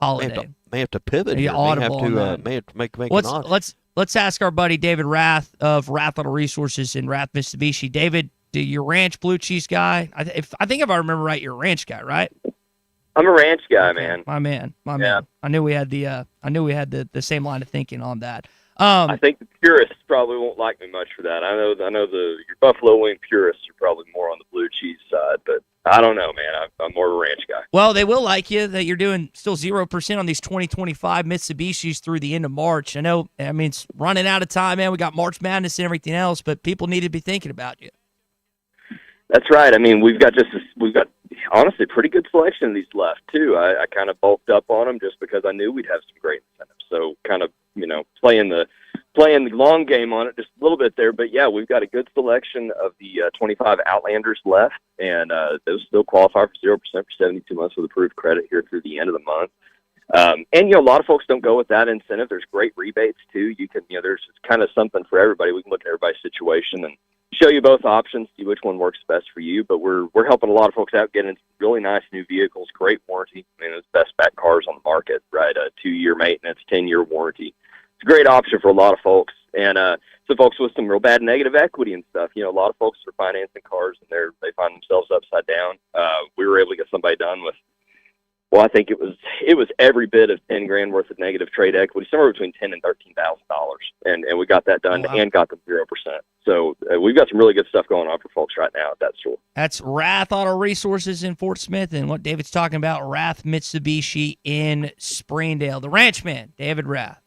holiday. May have to pivot here. Audible may have to make an audible. let's ask our buddy David Rath of Rath Auto Resources in Rath, Mitsubishi. David, you're a ranch blue cheese guy. I think if I remember right, you're a ranch guy, right? I'm a ranch guy, man. My man. I knew we had the same line of thinking on that. I think the purists probably won't like me much for that. I know your buffalo wing purists are probably more on the blue cheese side, but I don't know, man. I'm more of a ranch guy. Well, they will like you that you're doing still 0% on these 2025 Mitsubishis through the end of March. I mean, it's running out of time, man. We got March Madness and everything else, but people need to be thinking about you. That's right. I mean, we've got honestly pretty good selection of these left too. I kind of bulked up on them just because I knew we'd have some great incentives. So kind of playing the long game on it just a little bit there. But yeah, we've got a good selection of the 25 Outlanders left, and those still qualify for 0% for 72 months with approved credit here through the end of the month. And a lot of folks don't go with that incentive. There's great rebates too. You can there's kind of something for everybody. We can look at everybody's situation and show you both options, see which one works best for you. But we're helping a lot of folks out getting really nice new vehicles, great warranty. I mean, it's best back cars on the market, right? A 2-year maintenance, 10-year warranty. It's a great option for a lot of folks. And some folks with some real bad negative equity and stuff. A lot of folks are financing cars and they find themselves upside down. We were able to get somebody done with, well, I think it was every bit of $10,000 worth of negative trade equity, somewhere between $10,000 and $13,000, and we got that done. Wow. And got them 0%. So we've got some really good stuff going on for folks right now at that store. That's Rath Auto Resources in Fort Smith, and what David's talking about, Rath Mitsubishi in Springdale. The Ranchman, David Rath.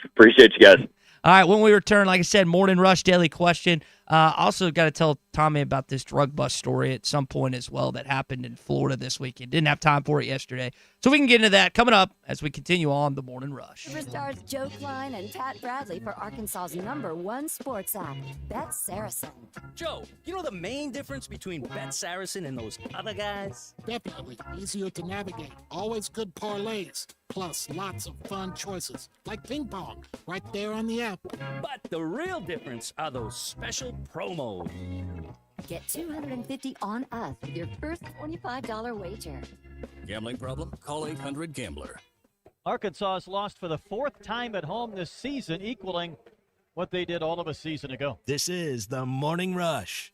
Appreciate you guys. All right, when we return, like I said, Morning Rush Daily Question. Also got to tell Tommy about this drug bust story at some point as well that happened in Florida this weekend. Didn't have time for it yesterday. So we can get into that coming up as we continue on the Morning Rush. Superstars Joe Klein and Pat Bradley for Arkansas's #1 sports app, Bet Saracen. Joe, you know the main difference between Bet Saracen and those other guys? Definitely easier to navigate. Always good parlays. Plus lots of fun choices like ping pong right there on the app. But the real difference are those special promos. Get $250 on us with your first $25 wager. Gambling problem? Call 800-GAMBLER. Arkansas has lost for the 4th time at home this season, equaling what they did all of a season ago. This is the Morning Rush.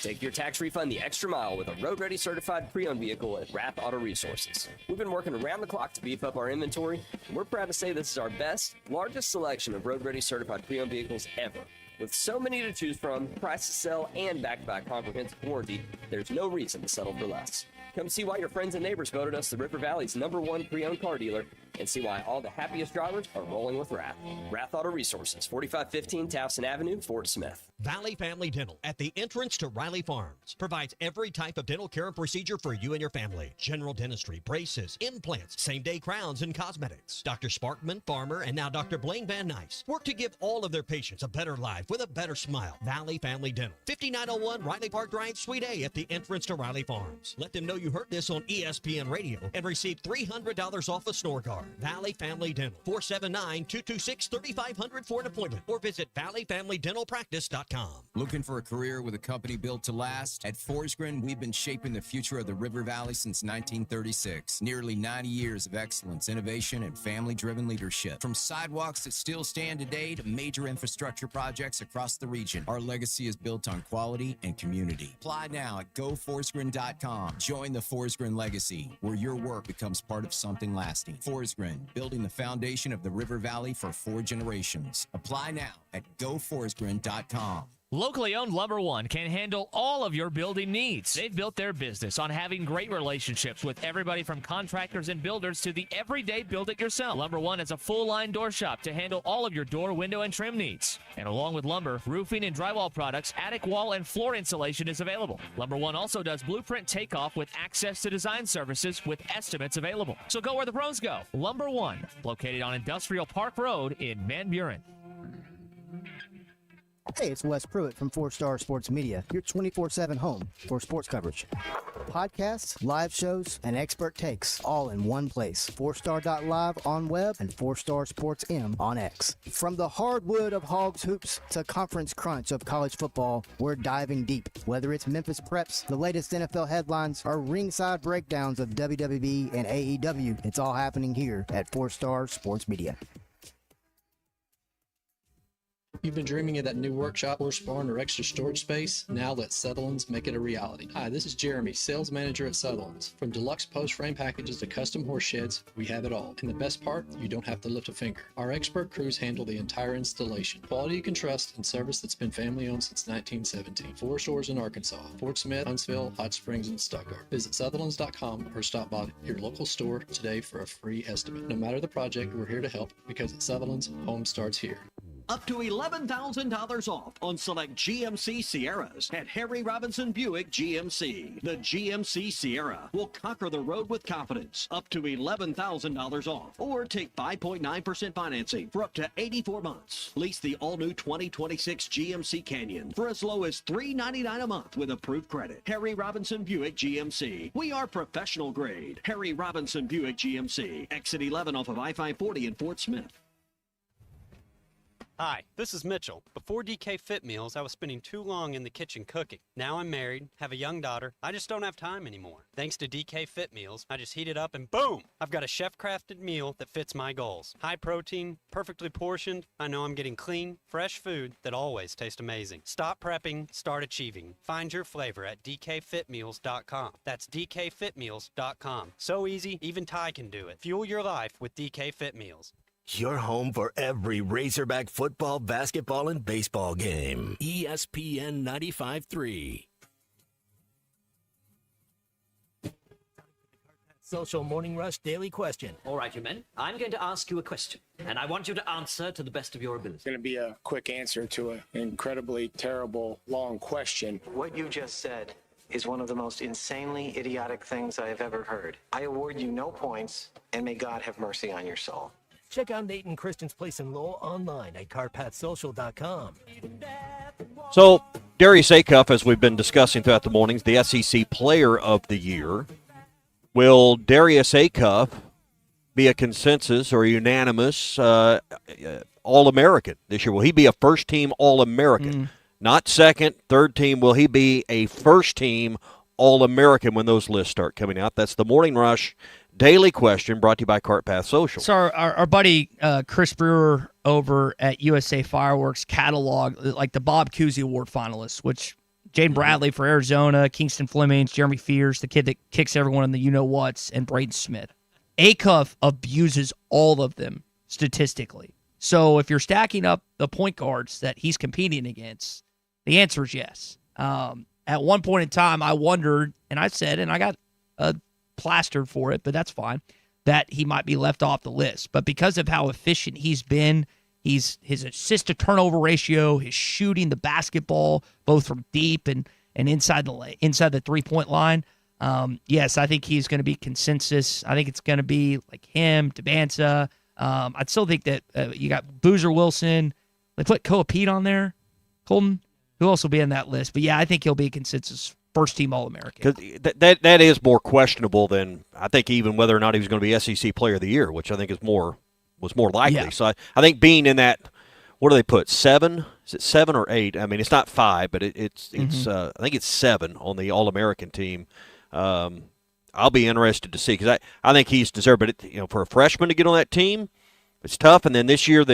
Take your tax refund the extra mile with a road-ready certified pre-owned vehicle at Rath Auto Resources. We've been working around the clock to beef up our inventory, and we're proud to say this is our best, largest selection of road-ready certified pre-owned vehicles ever. With so many to choose from, price to sell, and back-to-back comprehensive warranty, there's no reason to settle for less. Come see why your friends and neighbors voted us the River Valley's #1 pre-owned car dealer, and see why all the happiest drivers are rolling with Rath. Rath Auto Resources, 4515 Towson Avenue, Fort Smith. Valley Family Dental at the entrance to Riley Farms provides every type of dental care and procedure for you and your family. General dentistry, braces, implants, same-day crowns, and cosmetics. Dr. Sparkman, Farmer, and now Dr. Blaine Van Nice work to give all of their patients a better life with a better smile. Valley Family Dental, 5901 Riley Park Drive, Suite A at the entrance to Riley Farms. Let them know you heard this on ESPN Radio and receive $300 off a snore guard. Valley Family Dental, 479-226-3500 for an appointment, or visit valleyfamilydentalpractice.com. Looking for a career with a company built to last? At Forsgren, we've been shaping the future of the River Valley since 1936. Nearly 90 years of excellence, innovation, and family-driven leadership. From sidewalks that still stand today to major infrastructure projects across the region, our legacy is built on quality and community. Apply now at goforsgren.com. Join the Forsgren legacy, where your work becomes part of something lasting. Forsgren, building the foundation of the River Valley for 4 generations. Apply now at goforsgren.com. Locally owned Lumber One can handle all of your building needs. They've built their business on having great relationships with everybody from contractors and builders to the everyday build-it-yourself. Lumber One is a full-line door shop to handle all of your door, window, and trim needs. And along with lumber, roofing, and drywall products, attic wall and floor insulation is available. Lumber One also does blueprint takeoff with access to design services with estimates available. So go where the pros go. Lumber One, located on Industrial Park Road in Van Buren. Hey, it's Wes Pruitt from 4-Star Sports Media, your 24/7 home for sports coverage. Podcasts, live shows, and expert takes all in one place. 4star.live on web and 4-Star Sports M on X. From the hardwood of Hogs Hoops to conference crunch of college football, we're diving deep. Whether it's Memphis Preps, the latest NFL headlines, or ringside breakdowns of WWE and AEW, it's all happening here at 4-Star Sports Media. You've been dreaming of that new workshop, horse barn, or extra storage space? Now let Sutherland's make it a reality. Hi, this is Jeremy, sales manager at Sutherland's. From deluxe post frame packages to custom horse sheds, we have it all. And the best part, you don't have to lift a finger. Our expert crews handle the entire installation. Quality you can trust and service that's been family owned since 1917. 4 stores in Arkansas: Fort Smith, Huntsville, Hot Springs, and Stuttgart. Visit Sutherlands.com or stop by your local store today for a free estimate. No matter the project, we're here to help, because at Sutherland's, home starts here. Up to $11,000 off on select GMC Sierras at Harry Robinson Buick GMC. The GMC Sierra will conquer the road with confidence. Up to $11,000 off. Or take 5.9% financing for up to 84 months. Lease the all-new 2026 GMC Canyon for as low as $399 a month with approved credit. Harry Robinson Buick GMC. We are professional grade. Harry Robinson Buick GMC. Exit 11 off of I-540 in Fort Smith. Hi, this is Mitchell. Before DK Fit Meals, I was spending too long in the kitchen cooking. Now I'm married, have a young daughter. I just don't have time anymore. Thanks to DK Fit Meals, I just heat it up and boom! I've got a chef-crafted meal that fits my goals. High protein, perfectly portioned. I know I'm getting clean, fresh food that always tastes amazing. Stop prepping, start achieving. Find your flavor at dkfitmeals.com. That's dkfitmeals.com. So easy, even Ty can do it. Fuel your life with DK Fit Meals. Your home for every Razorback football, basketball, and baseball game. ESPN 95.3. Social Morning Rush Daily Question. All right, you men. I'm going to ask you a question, and I want you to answer to the best of your ability. It's going to be a quick answer to an incredibly terrible, long question. What you just said is one of the most insanely idiotic things I have ever heard. I award you no points, and may God have mercy on your soul. Check out Nate and Christian's Place in Lowell online at carpathsocial.com. So, Darius Acuff, as we've been discussing throughout the mornings, the SEC Player of the Year. Will Darius Acuff be a consensus or unanimous All-American this year? Will he be a first-team All-American? Not second, third team. Will he be a first-team All-American when those lists start coming out? That's the Morning Rush Daily Question, brought to you by CartPath Social. So our buddy Chris Brewer over at USA Fireworks catalog like the Bob Cousy Award finalists, which Jaden Bradley for Arizona, Kingston Flemings, Jeremy Fears, the kid that kicks everyone in the you-know-whats, and Braden Smith. Acuff abuses all of them statistically. So if you're stacking up the point guards that he's competing against, the answer is yes. At one point in time, I wondered, and I said, and I got plastered for it, but that's fine, that he might be left off the list. But because of how efficient he's been, his assist to turnover ratio, his shooting the basketball both from deep and inside the 3-point line, yes, I think he's going to be consensus. I think it's going to be like him, Tabansa. I'd still think that you got Boozer Wilson. They put Koa Pete on there. Colton, who else will be in that list? But yeah, I think he'll be a consensus first-team All-American. That is more questionable than I think even whether or not he was going to be SEC Player of the Year, which I think was more likely. Yeah. So I think being in that, what do they put, 7? Is it 7 or 8? I mean, it's not 5, but it's I think it's 7 on the All-American team. I'll be interested to see because I think he's deserved. But for a freshman to get on that team, it's tough. And then this year,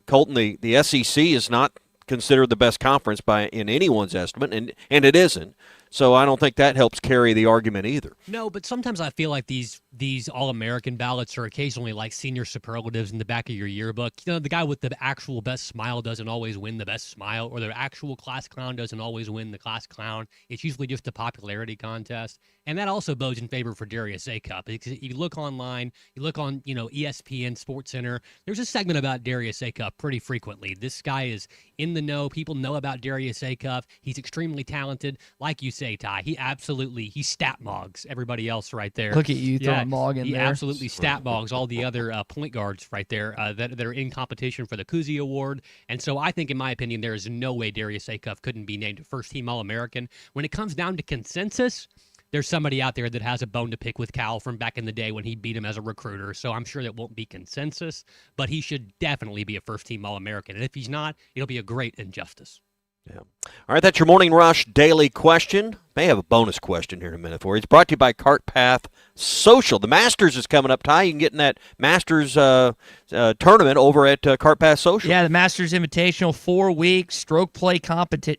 Colton, the SEC is not considered the best conference in anyone's estimate, and it isn't. So I don't think that helps carry the argument either. No, but sometimes I feel like these All-American ballots are occasionally like senior superlatives in the back of your yearbook. The guy with the actual best smile doesn't always win the best smile, or the actual class clown doesn't always win the class clown. It's usually just a popularity contest. And that also bodes in favor for Darius Acuff. Because if you look online, you look on ESPN SportsCenter, there's a segment about Darius Acuff pretty frequently. This guy is in the know. People know about Darius Acuff. He's extremely talented. Like you say, Ty, he stat mogs everybody else right there. Look at you throwing mog in there. He absolutely stat mogs all the other point guards right there that are in competition for the Cousy Award. And so I think, in my opinion, there is no way Darius Acuff couldn't be named a first-team All-American. When it comes down to consensus, there's somebody out there that has a bone to pick with Cal from back in the day when he beat him as a recruiter. So I'm sure that won't be consensus, but he should definitely be a first-team All-American. And if he's not, it'll be a great injustice. Yeah. All right, that's your Morning Rush daily question. May have a bonus question here in a minute for you. It's brought to you by Cart Path Social. The Masters is coming up, Ty. You can get in that Masters tournament over at Cart Path Social. Yeah, the Masters Invitational, 4 weeks,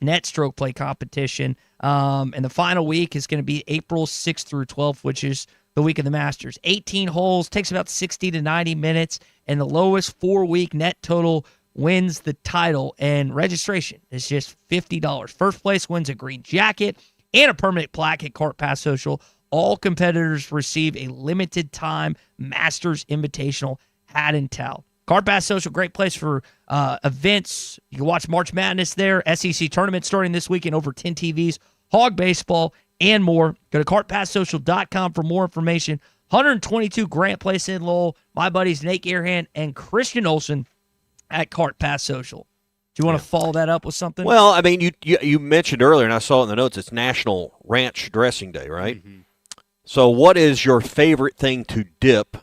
net stroke play competition. And the final week is going to be April 6th through 12th, which is the week of the Masters. 18 holes, takes about 60 to 90 minutes, and the lowest 4-week net total wins the title, and registration is just $50. First place wins a green jacket and a permanent plaque at Cart Path Social. All competitors receive a limited time Masters Invitational hat and towel. Cart Path Social, great place for events. You can watch March Madness there, SEC tournament starting this weekend, over 10 TVs, hog baseball, and more. Go to cartpathsocial.com for more information. 122 Grant Place in Lowell. My buddies Nate Gearhan and Christian Olson at Cart Path Social. Do you want to follow that up with something? Well, I mean, you mentioned earlier, and I saw it in the notes, it's National Ranch Dressing Day, right? Mm-hmm. So what is your favorite thing to dip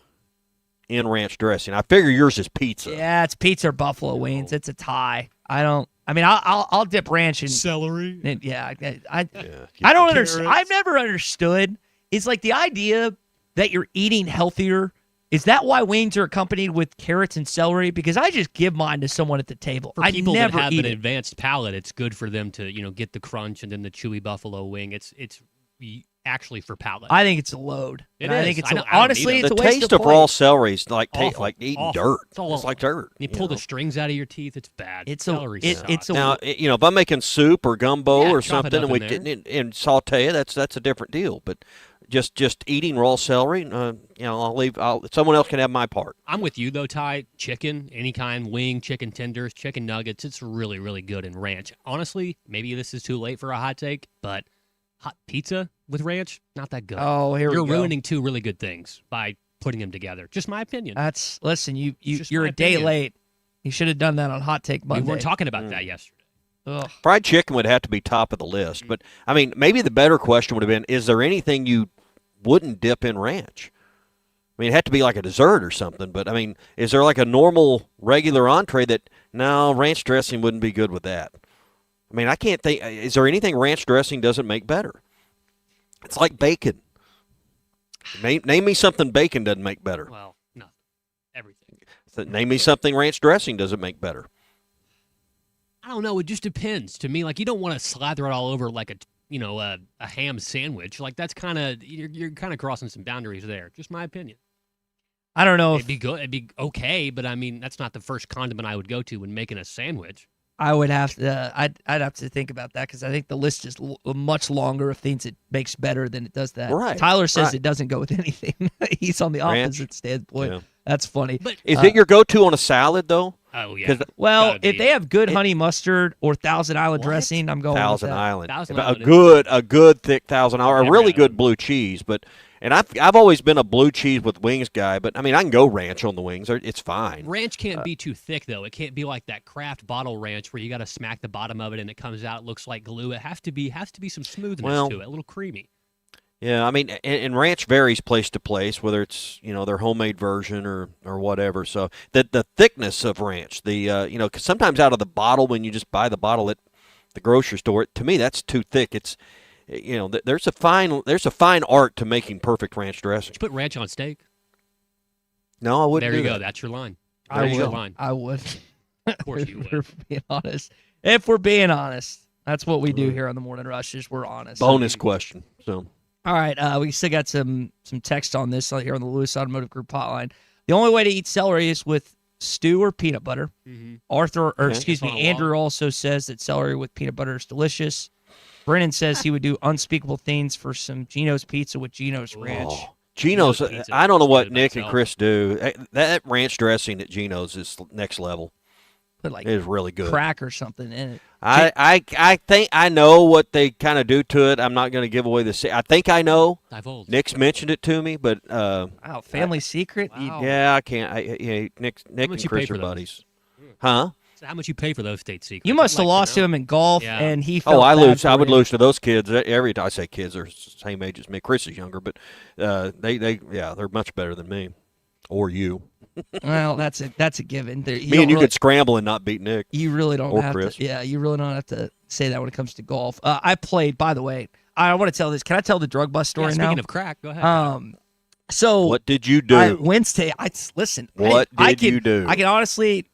in ranch dressing? I figure yours is pizza. Yeah, it's pizza or buffalo wings. It's a tie. I'll dip ranch in celery. Yeah, I don't understand. I've never understood. It's like the idea that you're eating healthier. Is that why wings are accompanied with carrots and celery? Because I just give mine to someone at the table. For people that have an advanced palate, it's good for them to get the crunch and then the chewy buffalo wing. It's actually for palate. I think it's a load. I think it's honestly it's the a waste taste of raw celery is like eating awful. dirt. It's like dirt. You pull the strings out of your teeth. It's bad. It's celery. Now if I'm making soup or gumbo or something and we in and saute it, that's a different deal. But just eating raw celery, I'll leave. Someone else can have my part. I'm with you though, Ty. Chicken, any kind, wing, chicken tenders, chicken nuggets. It's really, really good in ranch. Honestly, maybe this is too late for a hot take, but hot pizza with ranch, not that good. Oh, here we go. You're ruining two really good things by putting them together. Just my opinion. Listen, you're a day late. You should have done that on Hot Take Monday. We weren't talking about that yesterday. Ugh. Fried chicken would have to be top of the list. But, I mean, maybe the better question would have been, is there anything you wouldn't dip in ranch? I mean, it had to be like a dessert or something. But, I mean, is there like a normal, regular entree that, no, ranch dressing wouldn't be good with that? I mean, I can't think. Is there anything ranch dressing doesn't make better? It's like bacon. Name me something bacon doesn't make better. Well, nothing. Everything. Name me something ranch dressing doesn't make better. I don't know. It just depends. To me, like, you don't want to slather it all over like a ham sandwich. Like, that's kind of you're kind of crossing some boundaries there. Just my opinion. I don't know. It'd be good. It'd be okay, but I mean, that's not the first condiment I would go to when making a sandwich. I would have to. I'd have to think about that because I think the list is much longer of things it makes better than it does that. Right. Tyler says it doesn't go with anything. He's on the opposite standpoint. Yeah. That's funny. But is it your go-to on a salad though? Oh yeah. Well, if they have good honey mustard or Thousand Island dressing, I'm going Thousand with that. Island. Thousand a good thick Thousand Island, a really good blue cheese, but. And I've always been a blue cheese with wings guy, but I mean I can go ranch on the wings; it's fine. Ranch can't be too thick though. It can't be like that Kraft bottle ranch where you got to smack the bottom of it and it comes out. It looks like glue. It has to be some smoothness to it, a little creamy. Yeah, I mean, and ranch varies place to place, whether it's their homemade version or whatever. So the thickness of ranch, because sometimes out of the bottle when you just buy the bottle at the grocery store, to me that's too thick. It's there's a fine art to making perfect ranch dressing. Would you put ranch on steak? No, I wouldn't. There you do go. that. That's your line. I would. Of course you would. If we're being honest, that's what we do here on the Morning Rush. Is we're honest. Bonus question. So. All right, we still got some text on this here on the Lewis Automotive Group hotline. The only way to eat celery is with stew or peanut butter. Mm-hmm. Andrew also says that celery with peanut butter is delicious. Brennan says he would do unspeakable things for some Geno's pizza with Geno's ranch. Oh, Geno's I don't know what Nick and Chris do. That ranch dressing at Geno's is next level. Put like it is really good. Crack or something in it. I think I know what they kind of do to it. I'm not going to give away the. I think I know. Divulge. Nick's mentioned it to me, but wow, family secret. Wow. Yeah, I can't. Nick and Chris are buddies. Huh? So how much you pay for those state secrets? You must have lost to him in golf, and he. Oh, I lose. I would lose to those kids every time. I say kids, they're the same age as me. Chris is younger, but they're much better than me, or you. Well, that's a given. Me and you could scramble and not beat Nick. You really don't or have Chris. to. Yeah, you really don't have to say that when it comes to golf. I played, by the way. I want to tell this. Can I tell the drug bust story now? Speaking of crack, go ahead. So what did you do? Wednesday, listen. What did you do? I can honestly,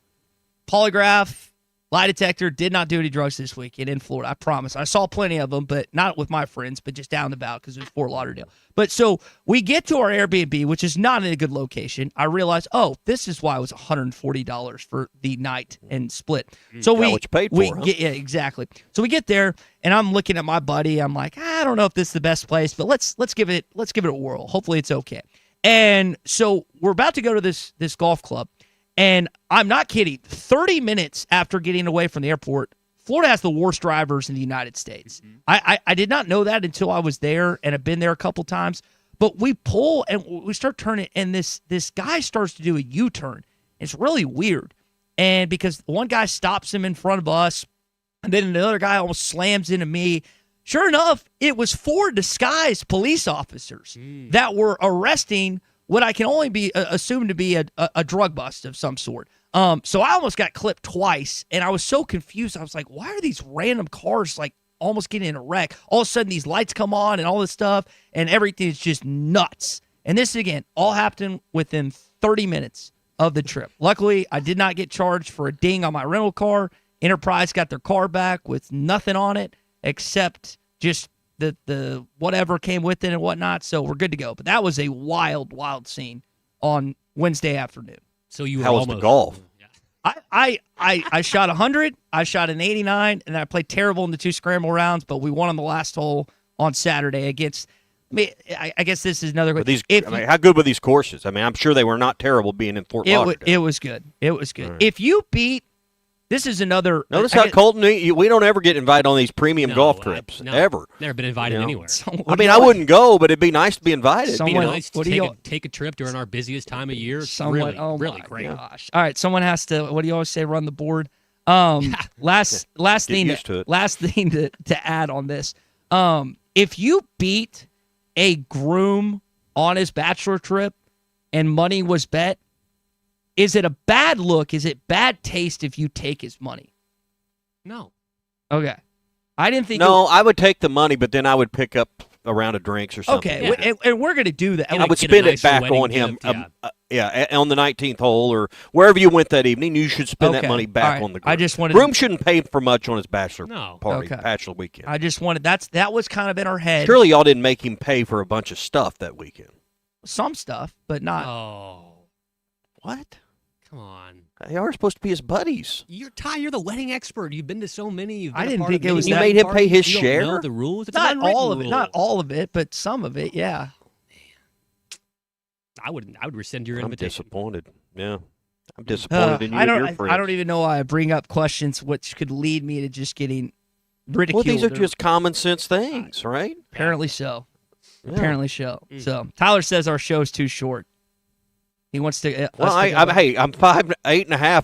polygraph, lie detector, did not do any drugs this weekend in Florida. I promise. I saw plenty of them, but not with my friends, but just down and about because it was Fort Lauderdale. But so we get to our Airbnb, which is not in a good location. I realized, this is why it was $140 for the night and split. So what you paid for, huh? Yeah, exactly. So we get there, and I'm looking at my buddy. I'm like, I don't know if this is the best place, but let's give it a whirl. Hopefully it's okay. And so we're about to go to this golf club. And I'm not kidding. 30 minutes after getting away from the airport, Florida has the worst drivers in the United States. I did not know that until I was there and have been there a couple times. But we pull and we start turning, and this guy starts to do a U-turn. It's really weird. And because one guy stops him in front of us, and then another guy almost slams into me. Sure enough, it was 4 disguised police officers that were arresting what I can only be assumed to be a drug bust of some sort. So I almost got clipped twice, and I was so confused. I was like, why are these random cars like almost getting in a wreck? All of a sudden, these lights come on and all this stuff, and everything is just nuts. And this, again, all happened within 30 minutes of the trip. Luckily, I did not get charged for a ding on my rental car. Enterprise got their car back with nothing on it except just the whatever came with it and whatnot, so we're good to go. But that was a wild scene on Wednesday afternoon. So you were How was the golf? I shot 100, I shot an 89, and I played terrible in the 2 scramble rounds, but we won on the last hole on Saturday against. I guess this is another. How good were these courses? I mean, I'm sure they were not terrible being in Fort Lauderdale. It was good. It was good. Right. If you beat. This is another. Notice how Colton, we don't ever get invited on these premium golf trips, ever. Never been invited anywhere. I wouldn't go, but it'd be nice to be invited. It'd be nice to take a trip during our busiest time of year. It's really great. Gosh. All right, someone has to. What do you always say? Run the board. Last thing to add on this. If you beat a groom on his bachelor trip and money was bet. Is it a bad look? Is it bad taste if you take his money? No. Okay. I didn't think. No, I would take the money, but then I would pick up a round of drinks or something. Okay, and we're going to do that. I would spend it back on him. On the 19th hole or wherever you went that evening. You should spend that money back on the groom. Groom shouldn't pay for much on his bachelor party, bachelor weekend. I just wanted that was kind of in our head. Surely y'all didn't make him pay for a bunch of stuff that weekend. Some stuff, but not. Oh. What? Come on. They are supposed to be his buddies. You're Ty. You're the wedding expert. You've been to so many. I didn't think it was. You made him pay his share. You don't know the rules. It's not all of it. Not all of it, but some of it. Yeah. I would rescind your invitation. I'm disappointed. Yeah. I'm disappointed in you and your friends. I don't even know why I bring up questions which could lead me to just getting ridiculed. Well, these are just common sense things, right? Apparently so. Yeah. Apparently so. So Tyler says our show's too short. He wants to. Well, I'm 5'8.5",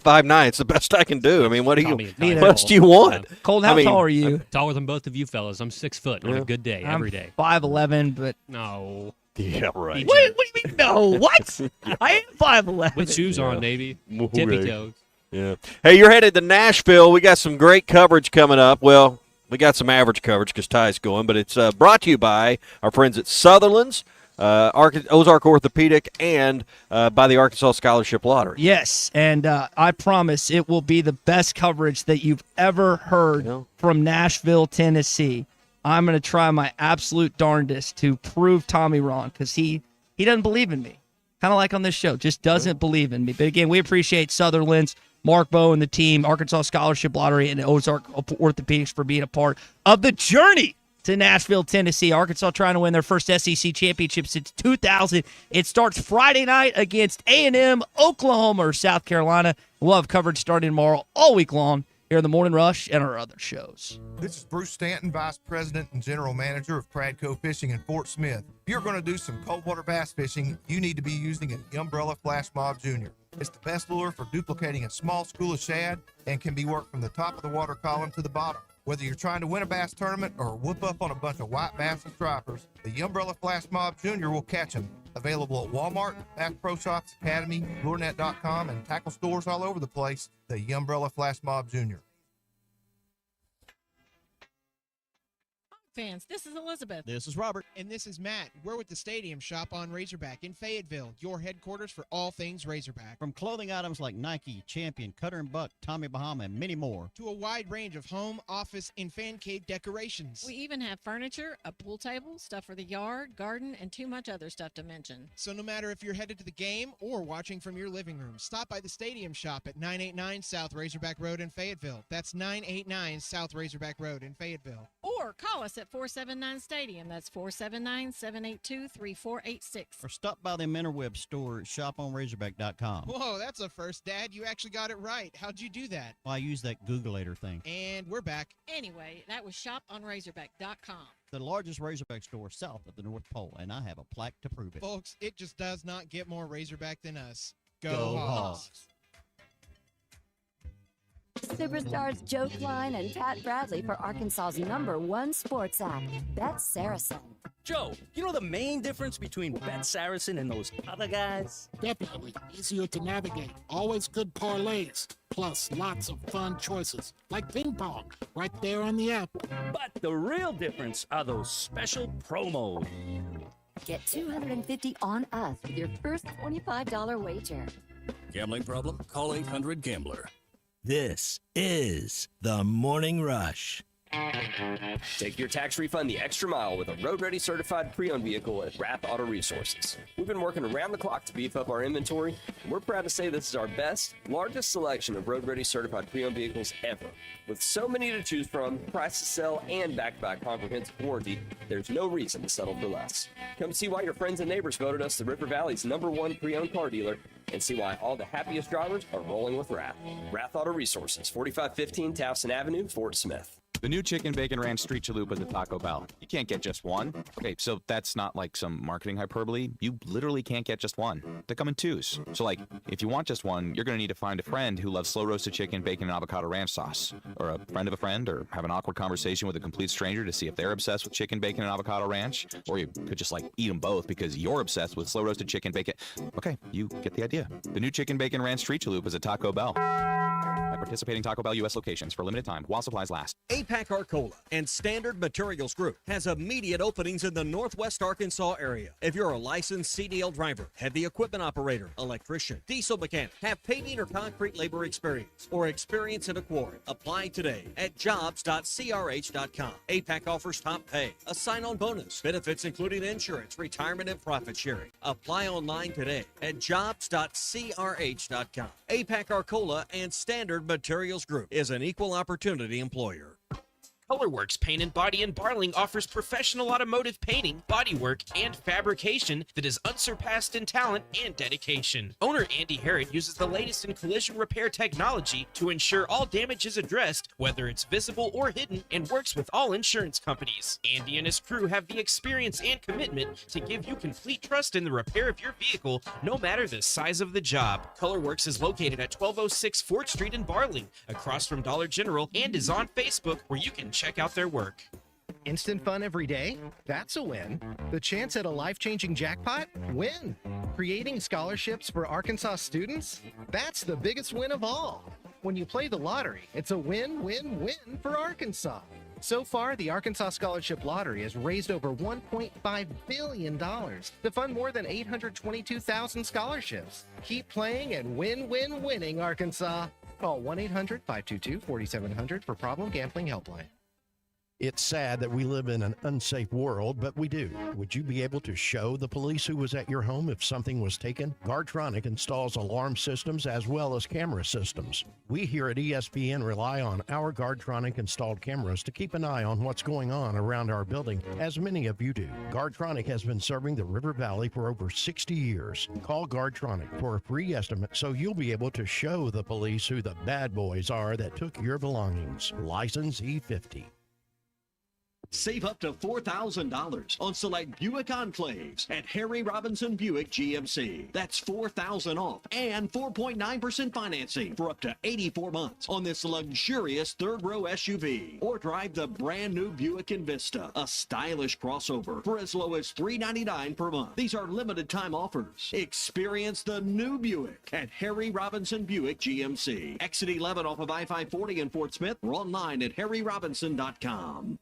5'9". It's the best I can do. I mean, what do you? What do you want? Colton, how tall are you? I'm taller than both of you fellas. I'm 6 foot on a good day, every day. 5'11", but no. Yeah, right. What do you mean? No, what? I am 5'11". With shoes on, Navy. Tippy toes. Yeah. Hey, you're headed to Nashville. We got some great coverage coming up. Well, we got some average coverage because Ty's going, but it's brought to you by our friends at Sutherland's. Ozark Orthopedic, and by the Arkansas Scholarship Lottery. Yes, and I promise it will be the best coverage that you've ever heard from Nashville, Tennessee. I'm going to try my absolute darndest to prove Tommy wrong because he doesn't believe in me. Kind of like on this show, just doesn't believe in me. But again, we appreciate Sutherland's, Mark Bowe and the team, Arkansas Scholarship Lottery, and Ozark Orthopedics for being a part of the journey to Nashville, Tennessee. Arkansas trying to win their first SEC championship since 2000. It starts Friday night against A&M, Oklahoma, or South Carolina. We'll have coverage starting tomorrow all week long here in the Morning Rush and our other shows. This is Bruce Stanton, Vice President and General Manager of Pradco Fishing in Fort Smith. If you're going to do some cold water bass fishing, you need to be using an Umbrella Flash Mob Jr. It's the best lure for duplicating a small school of shad and can be worked from the top of the water column to the bottom. Whether you're trying to win a bass tournament or whoop up on a bunch of white bass and stripers, the Umbrella Flash Mob Jr. will catch them. Available at Walmart, Bass Pro Shops, Academy, LureNet.com, and tackle stores all over the place. The Umbrella Flash Mob Jr. fans, this is Elizabeth. This is Robert. And this is Matt. We're with the Stadium Shop on Razorback in Fayetteville, your headquarters for all things Razorback. From clothing items like Nike, Champion, Cutter & Buck, Tommy Bahama, and many more, to a wide range of home, office, and fan cave decorations. We even have furniture, a pool table, stuff for the yard, garden, and too much other stuff to mention. So no matter if you're headed to the game or watching from your living room, stop by the Stadium Shop at 989 South Razorback Road in Fayetteville. That's 989 South Razorback Road in Fayetteville. Or call us at 479-STADIUM. That's 479-782-3486. or stop by the Interweb store at shoponrazorback.com. Whoa, that's a first, Dad. You actually got it right. How'd you do that? Well, I use that Googleator thing. And we're back. Anyway, that was shoponrazorback.com. The largest Razorback store south of the North Pole, and I have a plaque to prove it. Folks, it just does not get more Razorback than us. Go Hogs. Superstars Joe Klein and Pat Bradley for Arkansas's #1 sports app, Bet Saracen. Joe, you know the main difference between Bet Saracen and those other guys? Definitely easier to navigate. Always good parlays. Plus lots of fun choices like ping pong right there on the app. But the real difference are those special promos. Get $250 on us with your first $25 wager. Gambling problem? Call 800-GAMBLER. This is the Morning Rush. Take your tax refund the extra mile with a road-ready certified pre-owned vehicle at Wrap Auto Resources. We've been working around the clock to beef up our inventory, and we're proud to say this is our best, largest selection of road-ready certified pre-owned vehicles ever. With so many to choose from, price to sell, and backed by a comprehensive warranty, there's no reason to settle for less. Come see why your friends and neighbors voted us the River Valley's #1 pre-owned car dealer, and see why all the happiest drivers are rolling with Wrap. Wrap Auto Resources, 4515 Towson Avenue, Fort Smith. The new Chicken Bacon Ranch Street Chalupa at Taco Bell. You can't get just one. Okay, so that's not like some marketing hyperbole. You literally can't get just one. They come in twos. So like, if you want just one, you're going to need to find a friend who loves slow roasted chicken, bacon, and avocado ranch sauce. Or a friend of a friend, or have an awkward conversation with a complete stranger to see if they're obsessed with chicken, bacon, and avocado ranch. Or you could just like eat them both because you're obsessed with slow roasted chicken, bacon. Okay, you get the idea. The new Chicken Bacon Ranch Street Chalupa at Taco Bell. At participating Taco Bell U.S. locations for a limited time while supplies last. APAC Arcola and Standard Materials Group has immediate openings in the Northwest Arkansas area. If you're a licensed CDL driver, heavy equipment operator, electrician, diesel mechanic, have paving or concrete labor experience, or experience in a quarry, apply today at jobs.crh.com. APAC offers top pay, a sign-on bonus, benefits including insurance, retirement, and profit sharing. Apply online today at jobs.crh.com. APAC Arcola and Standard Materials Group is an equal opportunity employer. Colorworks Paint and Body in Barling offers professional automotive painting, bodywork, and fabrication that is unsurpassed in talent and dedication. Owner Andy Herod uses the latest in collision repair technology to ensure all damage is addressed, whether it's visible or hidden, and works with all insurance companies. Andy and his crew have the experience and commitment to give you complete trust in the repair of your vehicle, no matter the size of the job. Colorworks is located at 1206 Fort Street in Barling, across from Dollar General, and is on Facebook, where you can check out their work. Instant fun every day? That's a win. The chance at a life-changing jackpot? Win. Creating scholarships for Arkansas students? That's the biggest win of all. When you play the lottery, it's a win-win-win for Arkansas. So far, the Arkansas Scholarship Lottery has raised over $1.5 billion to fund more than 822,000 scholarships. Keep playing and winning, Arkansas. Call 1-800-522-4700 for Problem Gambling Helpline. It's sad that we live in an unsafe world, but we do. Would you be able to show the police who was at your home if something was taken? Guardtronic installs alarm systems as well as camera systems. We here at ESPN rely on our Guardtronic installed cameras to keep an eye on what's going on around our building, as many of you do. Guardtronic has been serving the River Valley for over 60 years. Call Guardtronic for a free estimate so you'll be able to show the police who the bad boys are that took your belongings. License E50. Save up to $4,000 on select Buick Enclaves at Harry Robinson Buick GMC. That's $4,000 off and 4.9% financing for up to 84 months on this luxurious third-row SUV. Or drive the brand-new Buick Envista, a stylish crossover, for as low as $399 per month. These are limited-time offers. Experience the new Buick at Harry Robinson Buick GMC. Exit 11 off of I-540 in Fort Smith. Or online at harryrobinson.com.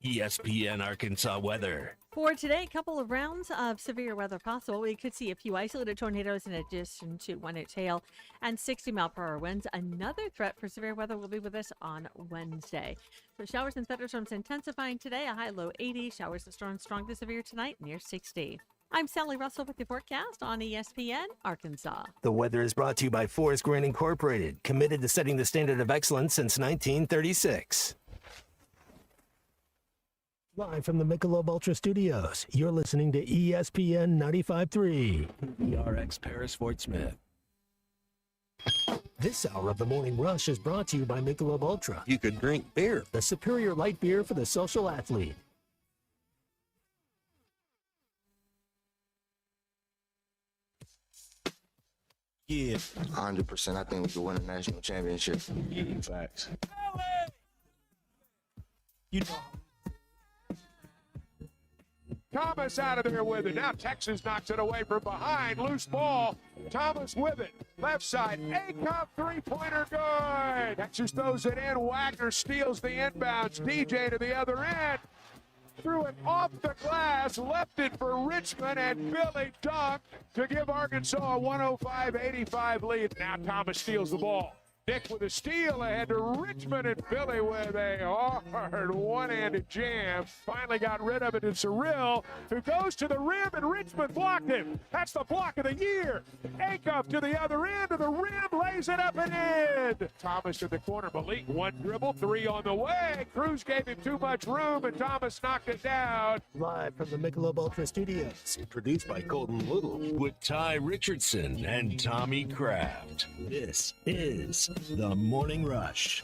ESPN Arkansas weather. For today, a couple of rounds of severe weather possible. We could see a few isolated tornadoes in addition to 1-inch hail and 60-mile-per-hour winds. Another threat for severe weather will be with us on Wednesday. So showers and thunderstorms intensifying today, a high low 80. Showers and storms strong to severe tonight, near 60. I'm Sally Russell with the forecast on ESPN Arkansas. The weather is brought to you by Forest Grain Incorporated, committed to setting the standard of excellence since 1936. Live from the Michelob Ultra Studios, you're listening to ESPN 95.3. ERX Paris Fort Smith. This hour of the Morning Rush is brought to you by Michelob Ultra. You could drink beer. The superior light beer for the social athlete. Yeah. 100%. I think we could win a national championship. Yeah, facts. You know. Thomas out of there with it. Now Texas knocks it away from behind. Loose ball. Thomas with it. Left side. A-Cup three-pointer good. Texas throws it in. Wagner steals the inbounds. DJ to the other end. Threw it off the glass. Left it for Richmond, and Billy dunked to give Arkansas a 105-85 lead. Now Thomas steals the ball. Nick with a steal ahead to Richmond, and Billy with a hard one-handed jam. Finally got rid of it to Cyril, who goes to the rim, and Richmond blocked him. That's the block of the year. Acuff to the other end of the rim, lays it up and in. Thomas to the corner. Malik, one dribble, three on the way. Cruz gave him too much room, and Thomas knocked it down. Live from the Michelob Ultra Studios. Produced by Colton Little with Ty Richardson and Tommy Kraft. This is The Morning Rush.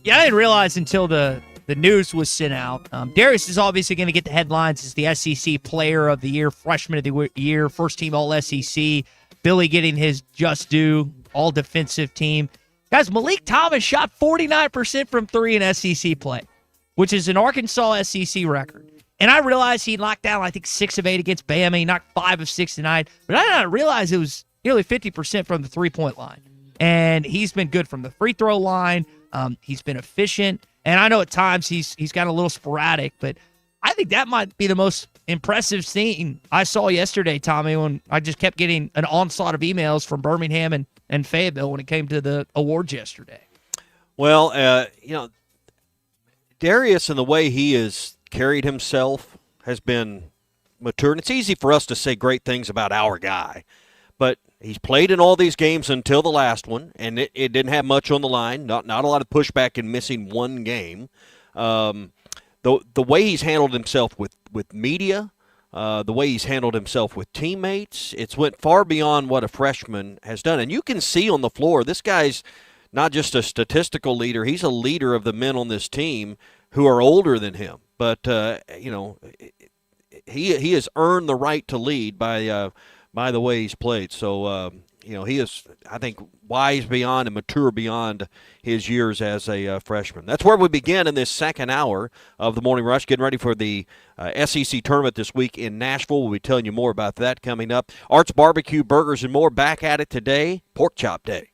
Yeah, I didn't realize until the news was sent out. Darius is obviously going to get the headlines as the SEC Player of the Year, Freshman of the Year, first team All-SEC. Billy getting his just due, all-defensive team. Guys, Malik Thomas shot 49% from three in SEC play, which is an Arkansas SEC record. And I realized he knocked down, I think, 6 of 8 against Bama. He knocked 5 of 6 tonight. But I did not realize it was nearly 50% from the three-point line. And he's been good from the free throw line. He's been efficient. And I know at times he's got a little sporadic, but I think that might be the most impressive thing I saw yesterday, Tommy, when I just kept getting an onslaught of emails from Birmingham and Fayetteville when it came to the awards yesterday. Well, Darius and the way he has carried himself has been mature. And it's easy for us to say great things about our guy, but he's played in all these games until the last one, and it didn't have much on the line. Not a lot of pushback in missing one game. The way he's handled himself with media, the way he's handled himself with teammates, it's went far beyond what a freshman has done. And you can see on the floor, this guy's not just a statistical leader. He's a leader of the men on this team who are older than him. But, he has earned the right to lead by the way he's played. So, he is, I think, wise beyond and mature beyond his years as a freshman. That's where we begin in this second hour of the Morning Rush, getting ready for the SEC tournament this week in Nashville. We'll be telling you more about that coming up. Art's Barbecue Burgers and more back at it today. Pork Chop Day.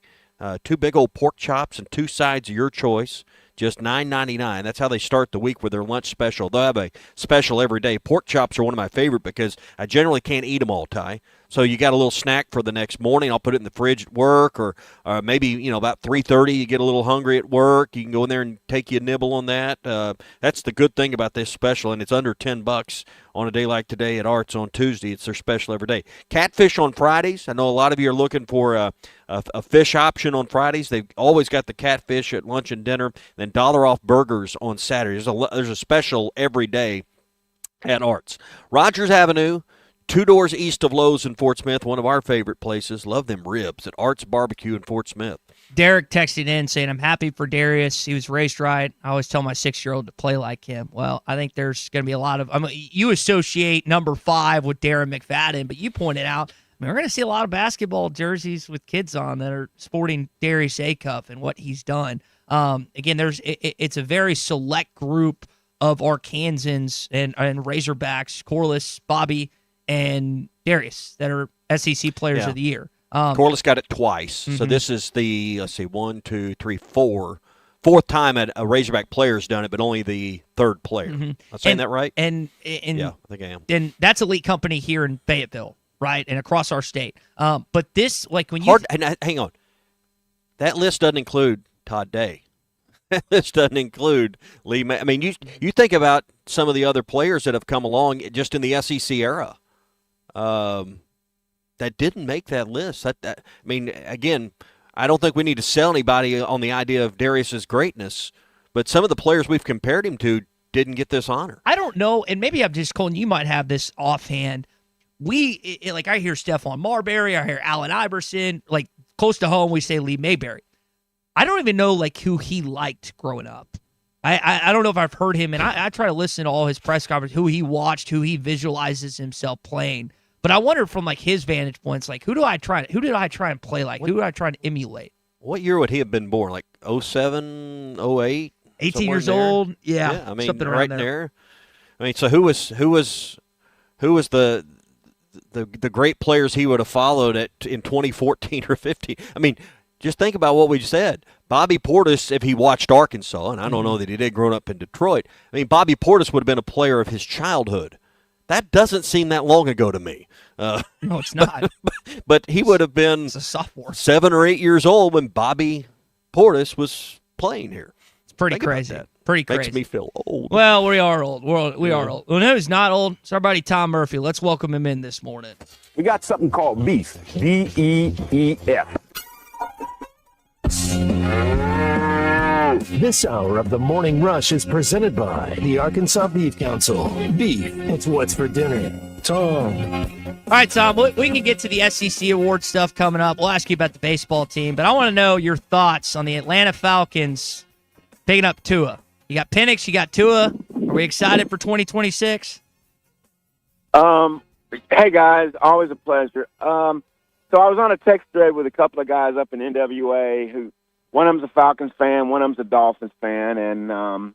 2 big old pork chops and 2 sides of your choice. Just $9.99. That's how they start the week with their lunch special. They'll have a special every day. Pork chops are one of my favorite because I generally can't eat them all, Ty. So you got a little snack for the next morning. I'll put it in the fridge at work, or maybe about 3:30 you get a little hungry at work. You can go in there and take you a nibble on that. That's the good thing about this special, and it's under $10 on a day like today at Arts on Tuesday. It's their special every day. Catfish on Fridays. I know a lot of you are looking for a fish option on Fridays. They've always got the catfish at lunch and dinner. Then $1 off burgers on Saturdays. There's a special every day at Arts. Rogers Avenue, 2 doors east of Lowe's in Fort Smith, one of our favorite places. Love them ribs at Arts Barbecue in Fort Smith. Derek texted in saying, I'm happy for Darius. He was raised right. I always tell my 6-year-old to play like him. Well, I think there's going to be a lot of you associate number 5 with Darren McFadden, but you pointed out, we're going to see a lot of basketball jerseys with kids on that are sporting Darius Acuff and what he's done. Again, it's a very select group of Arkansans and Razorbacks, Corliss, Bobby, and Darius that are SEC Players of the Year. Corliss got it twice. So this is the, 4 fourth time a Razorback player's done it, but only the third player. Mm-hmm. I'm saying that right? And yeah, I think I am. And that's Elite Company here in Fayetteville, right, and across our state. But this, like when you hang on, that list doesn't include Todd Day. That list doesn't include Lee. I mean, you think about some of the other players that have come along just in the SEC era. That didn't make that list. I mean, again, I don't think we need to sell anybody on the idea of Darius's greatness, but some of the players we've compared him to didn't get this honor. I don't know, and maybe I'm just Colin, you might have this offhand. I hear Stephon Marbury, I hear Allen Iverson, like close to home we say Lee Mayberry. I don't even know like who he liked growing up. I don't know if I've heard him, and I try to listen to all his press conferences, who he watched, who he visualizes himself playing. But I wonder from like his vantage points, like who did I try and play like? Who did I try and emulate? What year would he have been born? Like 07, 08? 18 years old? Yeah, I mean, something right around there. I mean, so who was the great players he would have followed in 2014 or 15? I mean, just think about what we said. Bobby Portis, if he watched Arkansas, and I don't know that he did growing up in Detroit, I mean, Bobby Portis would have been a player of his childhood. That doesn't seem that long ago to me. No, it's not. But he would have been a sophomore, 7 or 8 years old when Bobby Portis was playing here. It's pretty crazy. Pretty crazy. Makes me feel old. Well, we are old. We are old. Well, who's not old? It's our buddy Tom Murphy. Let's welcome him in this morning. We got something called beef. B-E-E-F. This hour of the Morning Rush is presented by the Arkansas Beef Council. Beef, it's what's for dinner. Tom. All right, Tom, we can get to the SEC award stuff coming up. We'll ask you about the baseball team, but I want to know your thoughts on the Atlanta Falcons picking up Tua. You got Penix, you got Tua. Are we excited for 2026? Hey, guys, always a pleasure. So I was on a text thread with a couple of guys up in NWA who one of them's a Falcons fan, one of them's a Dolphins fan, and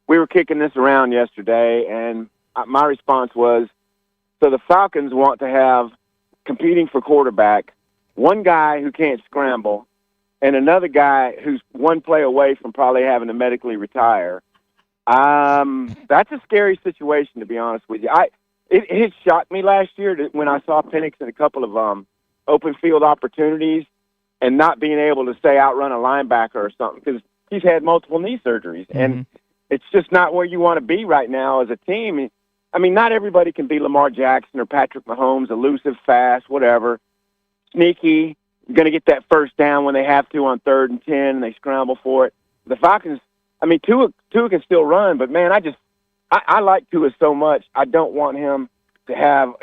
we were kicking this around yesterday, and my response was, so the Falcons want to have, competing for quarterback, one guy who can't scramble and another guy who's one play away from probably having to medically retire. That's a scary situation, to be honest with you. It shocked me last year when I saw Penix in a couple of open field opportunities and not being able to, say, outrun a linebacker or something because he's had multiple knee surgeries. Mm-hmm. And it's just not where you want to be right now as a team. I mean, not everybody can be Lamar Jackson or Patrick Mahomes, elusive, fast, whatever, sneaky, going to get that first down when they have to on 3rd and 10 and they scramble for it. The Falcons, I mean, Tua can still run, but, man, I like Tua so much. I don't want him to have,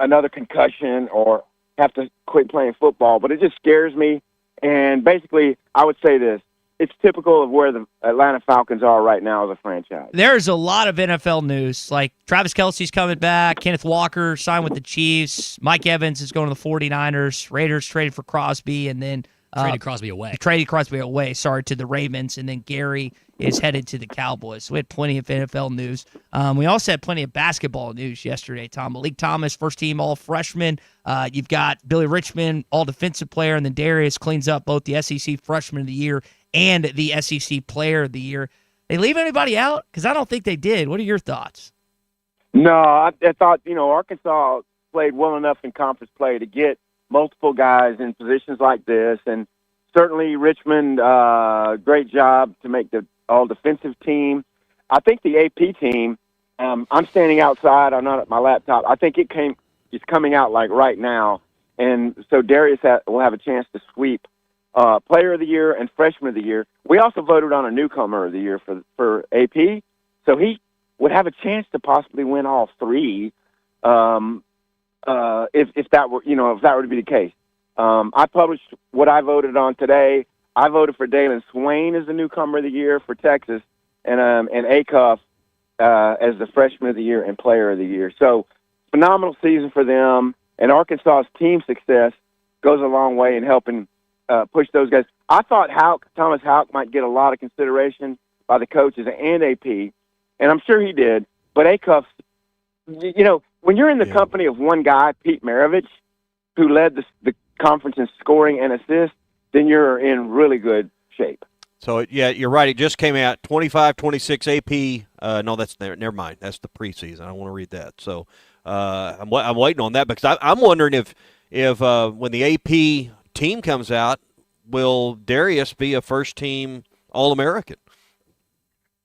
another concussion or have to quit playing football, but it just scares me. And basically, I would say this. It's typical of where the Atlanta Falcons are right now as a franchise. There's a lot of NFL news, like Travis Kelce's coming back, Kenneth Walker signed with the Chiefs, Mike Evans is going to the 49ers, Raiders traded for Crosby, and then Traded Crosby away, to the Ravens, and then Gary is headed to the Cowboys. So we had plenty of NFL news. We also had plenty of basketball news yesterday, Tom. Malik Thomas, first-team All-Freshman. You've got Billy Richmond, All-Defensive Player, and then Darius cleans up both the SEC Freshman of the Year and the SEC Player of the Year. They leave anybody out? Because I don't think they did. What are your thoughts? No, I thought, Arkansas played well enough in conference play to get multiple guys in positions like this. And certainly Richmond, great job to make the all-defensive team. I think the AP team, I'm standing outside. I'm not at my laptop. I think it's coming out like right now. And so Darius will have a chance to sweep Player of the Year and Freshman of the Year. We also voted on a Newcomer of the Year for AP, so he would have a chance to possibly win all three if that were to be the case. I published what I voted on today. I voted for Dalen Swain as the Newcomer of the Year for Texas, and Acuff as the Freshman of the Year and Player of the Year. So phenomenal season for them, and Arkansas's team success goes a long way in helping push those guys. I thought Thomas Houck might get a lot of consideration by the coaches and AP, and I'm sure he did. But Acuff, when you're in the company of one guy, Pete Maravich, who led the conference in scoring and assists, then you're in really good shape. So, yeah, you're right. It just came out 25-26 AP. No, that's never mind. That's the preseason. I don't want to read that. So I'm waiting on that because I'm wondering if when the AP team comes out, will Darius be a first-team All-American?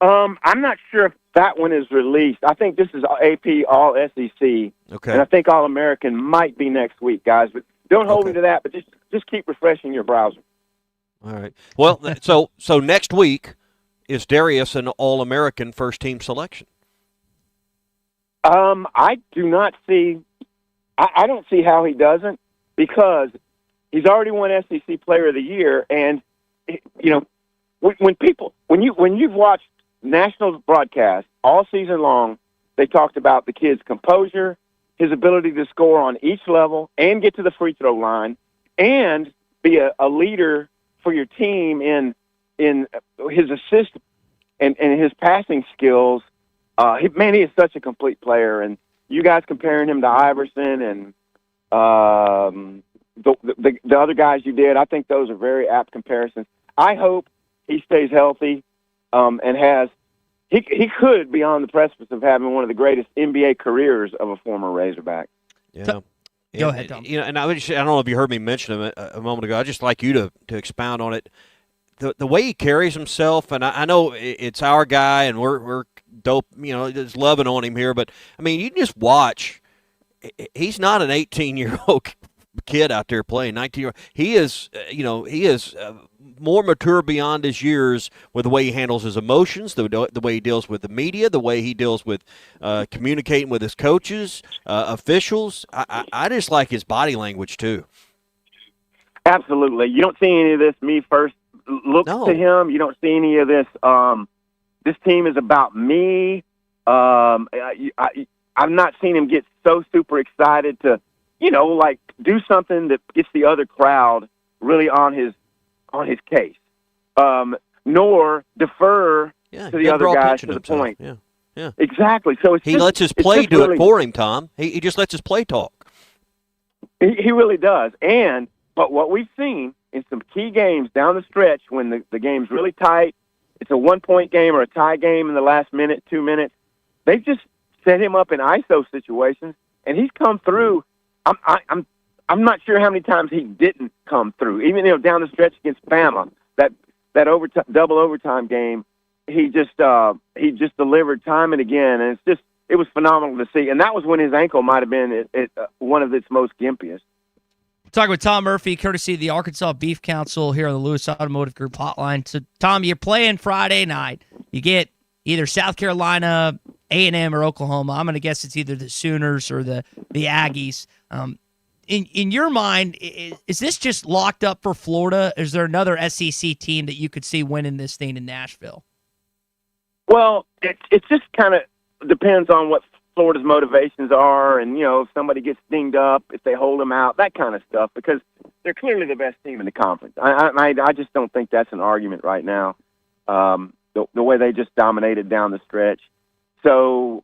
I'm not sure if that one is released. I think this is AP All SEC. Okay. And I think All American might be next week, guys. But don't hold me to that. But just keep refreshing your browser. All right. Well, so next week is Darius an All-American first-team selection? I do not see. I don't see how he doesn't, because he's already won SEC Player of the Year, and when you've watched national broadcasts all season long, they talked about the kid's composure, his ability to score on each level and get to the free throw line, and be a leader for your team in his assist and his passing skills. He is such a complete player, and you guys comparing him to Iverson and the other guys you did, I think those are very apt comparisons. I hope he stays healthy and has. He could be on the precipice of having one of the greatest NBA careers of a former Razorback. Yeah. Go ahead, Tom. And I don't know if you heard me mention him a moment ago. I'd just like you to expound on it. The way he carries himself, and I know it's our guy, and we're dope, just loving on him here. But I mean, you can just watch. He's not an 18-year-old kid out there playing 19-year-old. He is, he is more mature beyond his years with the way he handles his emotions, the way he deals with the media, the way he deals with communicating with his coaches, officials. I just like his body language too. Absolutely. You don't see any of this me first look to him. You don't see any of this. This team is about me. I've not seen him get so super excited to, do something that gets the other crowd really on his case, nor defer to the other guys to the point. Yeah, exactly. So he lets his play do it for him, Tom. He just lets his play talk. He really does. But what we've seen in some key games down the stretch when the game's really tight, it's a 1-point game or a tie game in the last minute, 2 minutes, they've just set him up in ISO situations, and he's come through. I'm not sure how many times he didn't come through. Even down the stretch against Bama, that double overtime game, he just delivered time and again, and it was phenomenal to see. And that was when his ankle might have been at one of its most gimpiest. Talking with Tom Murphy, courtesy of the Arkansas Beef Council here on the Lewis Automotive Group hotline. So, Tom, you're playing Friday night. You get either South Carolina, A&M, or Oklahoma. I'm going to guess it's either the Sooners or the Aggies. In your mind, is this just locked up for Florida? Is there another SEC team that you could see winning this thing in Nashville? Well, it just kind of depends on what Florida's motivations are, and if somebody gets dinged up, if they hold them out, that kind of stuff, because they're clearly the best team in the conference. I just don't think that's an argument right now. The way they just dominated down the stretch. So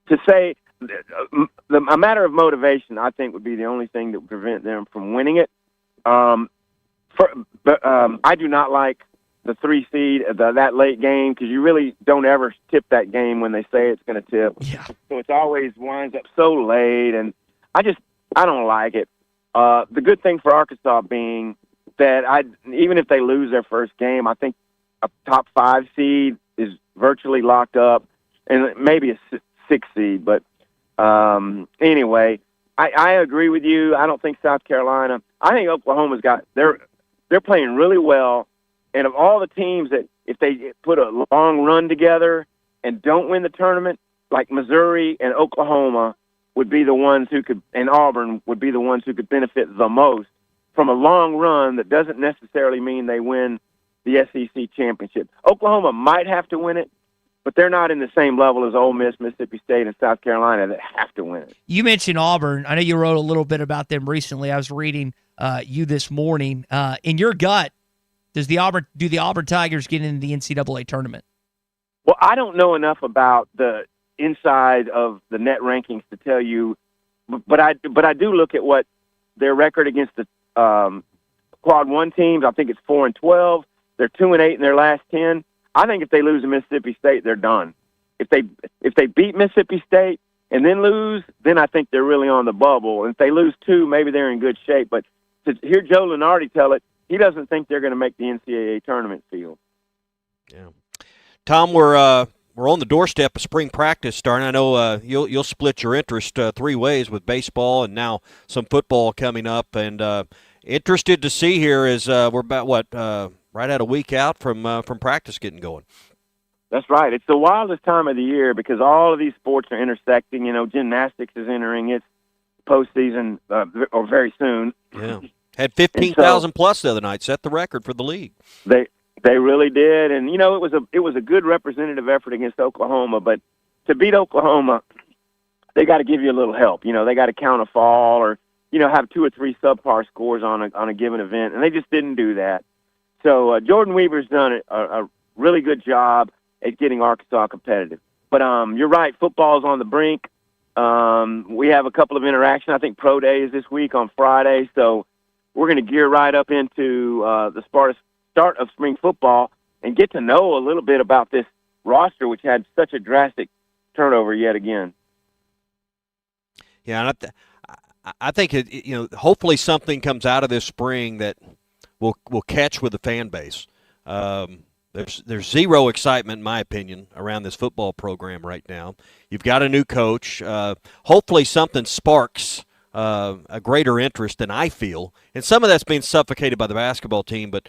to say a matter of motivation, I think would be the only thing that would prevent them from winning it. But I do not like the 3 seed, that late game, because you really don't ever tip that game when they say it's going to tip. Yeah. So it's always winds up so late, and I don't like it. The good thing for Arkansas being that even if they lose their first game, I think a top 5 seed is virtually locked up, and maybe a 6 seed. But anyway, I agree with you. I don't think South Carolina. I think Oklahoma's they're playing really well. And of all the teams that, if they put a long run together and don't win the tournament, like Missouri and Oklahoma would be the ones who could, and Auburn would be the ones who could benefit the most from a long run that doesn't necessarily mean they win the SEC championship. Oklahoma might have to win it, but they're not in the same level as Ole Miss, Mississippi State, and South Carolina that have to win it. You mentioned Auburn. I know you wrote a little bit about them recently. I was reading you this morning. In your gut, do the Auburn Tigers get into the NCAA tournament? Well, I don't know enough about the inside of the net rankings to tell you, but I do look at what their record against the Quad 1 teams. I think it's 4-12. They're 2-8 in their last 10. I think if they lose to Mississippi State, they're done. If they beat Mississippi State and then lose, then I think they're really on the bubble. And if they lose 2, maybe they're in good shape. But to hear Joe Lunardi tell it, he doesn't think they're going to make the NCAA tournament field. Yeah, Tom, we're on the doorstep of spring practice starting. I know you'll split your interest 3 ways with baseball and now some football coming up. And interested to see here is we're about right at a week out from practice getting going. That's right. It's the wildest time of the year because all of these sports are intersecting. You know, gymnastics is entering its postseason or very soon. Yeah, had 15,000 plus the other night, set the record for the league. They really did, and you know it was a good representative effort against Oklahoma. But to beat Oklahoma, they got to give you a little help. You know, they got to count a fall or have 2 or 3 subpar scores on a given event, and they just didn't do that. So Jordan Weaver's done a really good job at getting Arkansas competitive. But you're right, football's on the brink. We have a couple of interactions. I think Pro Day is this week on Friday, so we're going to gear right up into the start of spring football and get to know a little bit about this roster, which had such a drastic turnover yet again. Yeah, and I think hopefully something comes out of this spring that will catch with the fan base. There's zero excitement, in my opinion, around this football program right now. You've got a new coach. Hopefully something sparks a greater interest than I feel. And some of that's being suffocated by the basketball team, but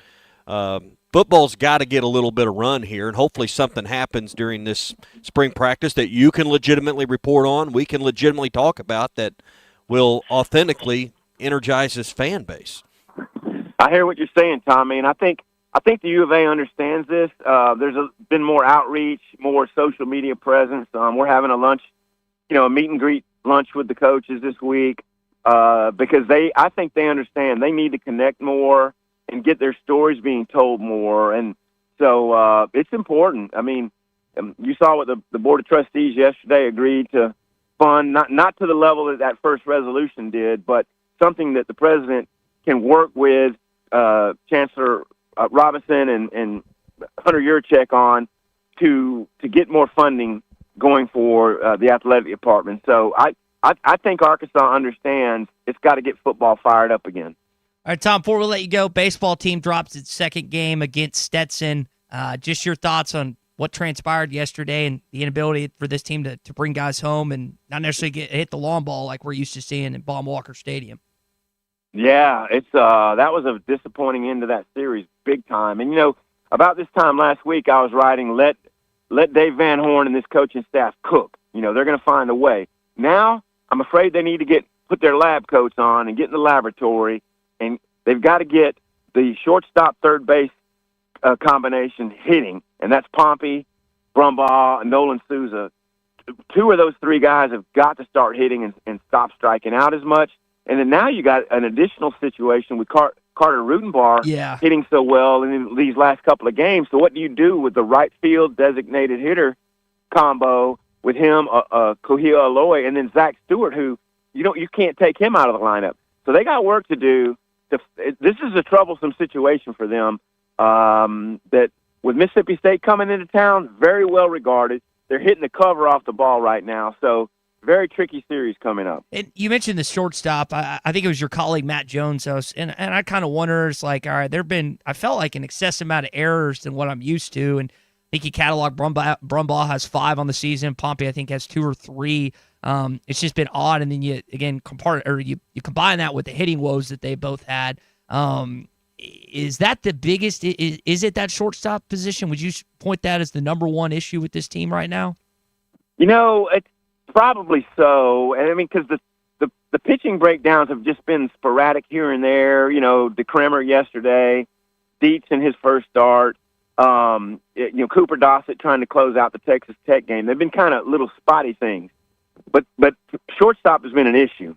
football's got to get a little bit of run here, and hopefully something happens during this spring practice that you can legitimately report on, we can legitimately talk about, that will authentically energize this fan base. I hear what you're saying, Tommy, and I think the U of A understands this. There's been more outreach, more social media presence. We're having a meet and greet lunch with the coaches this week because I think they understand they need to connect more and get their stories being told more. And so it's important. I mean, you saw what the Board of Trustees yesterday agreed to fund, not to the level that first resolution did, but something that the president can work with Chancellor Robinson and Hunter Yurchek on to get more funding going for the athletic department. So I think Arkansas understands it's got to get football fired up again. All right, Tom, before we let you go, baseball team drops its second game against Stetson. Just your thoughts on what transpired yesterday and the inability for this team to bring guys home and not necessarily hit the long ball like we're used to seeing in Baum-Walker Stadium. Yeah, it's that was a disappointing end to that series, big time. And about this time last week, I was writing, let Dave Van Horn and this coaching staff cook. They're going to find a way. Now, I'm afraid they need to put their lab coats on and get in the laboratory, and they've got to get the shortstop third base combination hitting, and that's Pompey, Brumbaugh, and Nolan Souza. 2 of those 3 guys have got to start hitting and stop striking out as much. And then now you got an additional situation with Carter Rutenbar hitting so well in these last couple of games. So what do you do with the right field designated hitter combo with him, Kohia Aloy, and then Zach Stewart, who you can't take him out of the lineup. So they got work to do. This is a troublesome situation for them. That with Mississippi State coming into town, very well regarded. They're hitting the cover off the ball right now. So very tricky series coming up. And you mentioned the shortstop. I think it was your colleague Matt Jones. And I kind of wonder, it's like, all right, I felt like an excessive amount of errors than what I'm used to. And I think he cataloged Brumbaugh has 5 on the season. Pompey, I think, has 2 or 3. It's just been odd. And then you combine that with the hitting woes that they both had. Is that the biggest? Is it that shortstop position? Would you point that as the number one issue with this team right now? It's probably so. And I mean, because the pitching breakdowns have just been sporadic here and there. DeCremmer yesterday, Dietz in his first start. Cooper Dossett trying to close out the Texas Tech game. They've been kind of little spotty things, but shortstop has been an issue,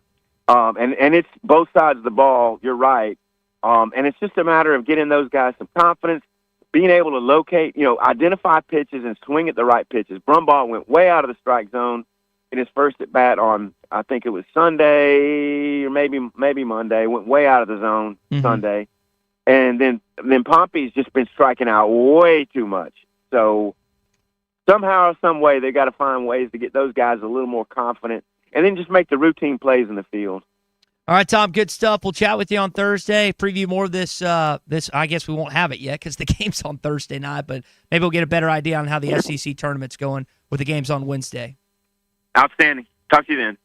and it's both sides of the ball. You're right. And it's just a matter of getting those guys some confidence, being able to locate, identify pitches and swing at the right pitches. Brumbaugh went way out of the strike zone in his first at bat on, I think it was Sunday or maybe Monday. Went way out of the zone Sunday, And then Pompey's just been striking out way too much. So somehow or some way, they got to find ways to get those guys a little more confident, and then just make the routine plays in the field. All right, Tom, good stuff. We'll chat with you on Thursday. Preview more of this. I guess we won't have it yet because the game's on Thursday night, but maybe we'll get a better idea on how the SEC tournament's going with the games on Wednesday. Outstanding. Talk to you then.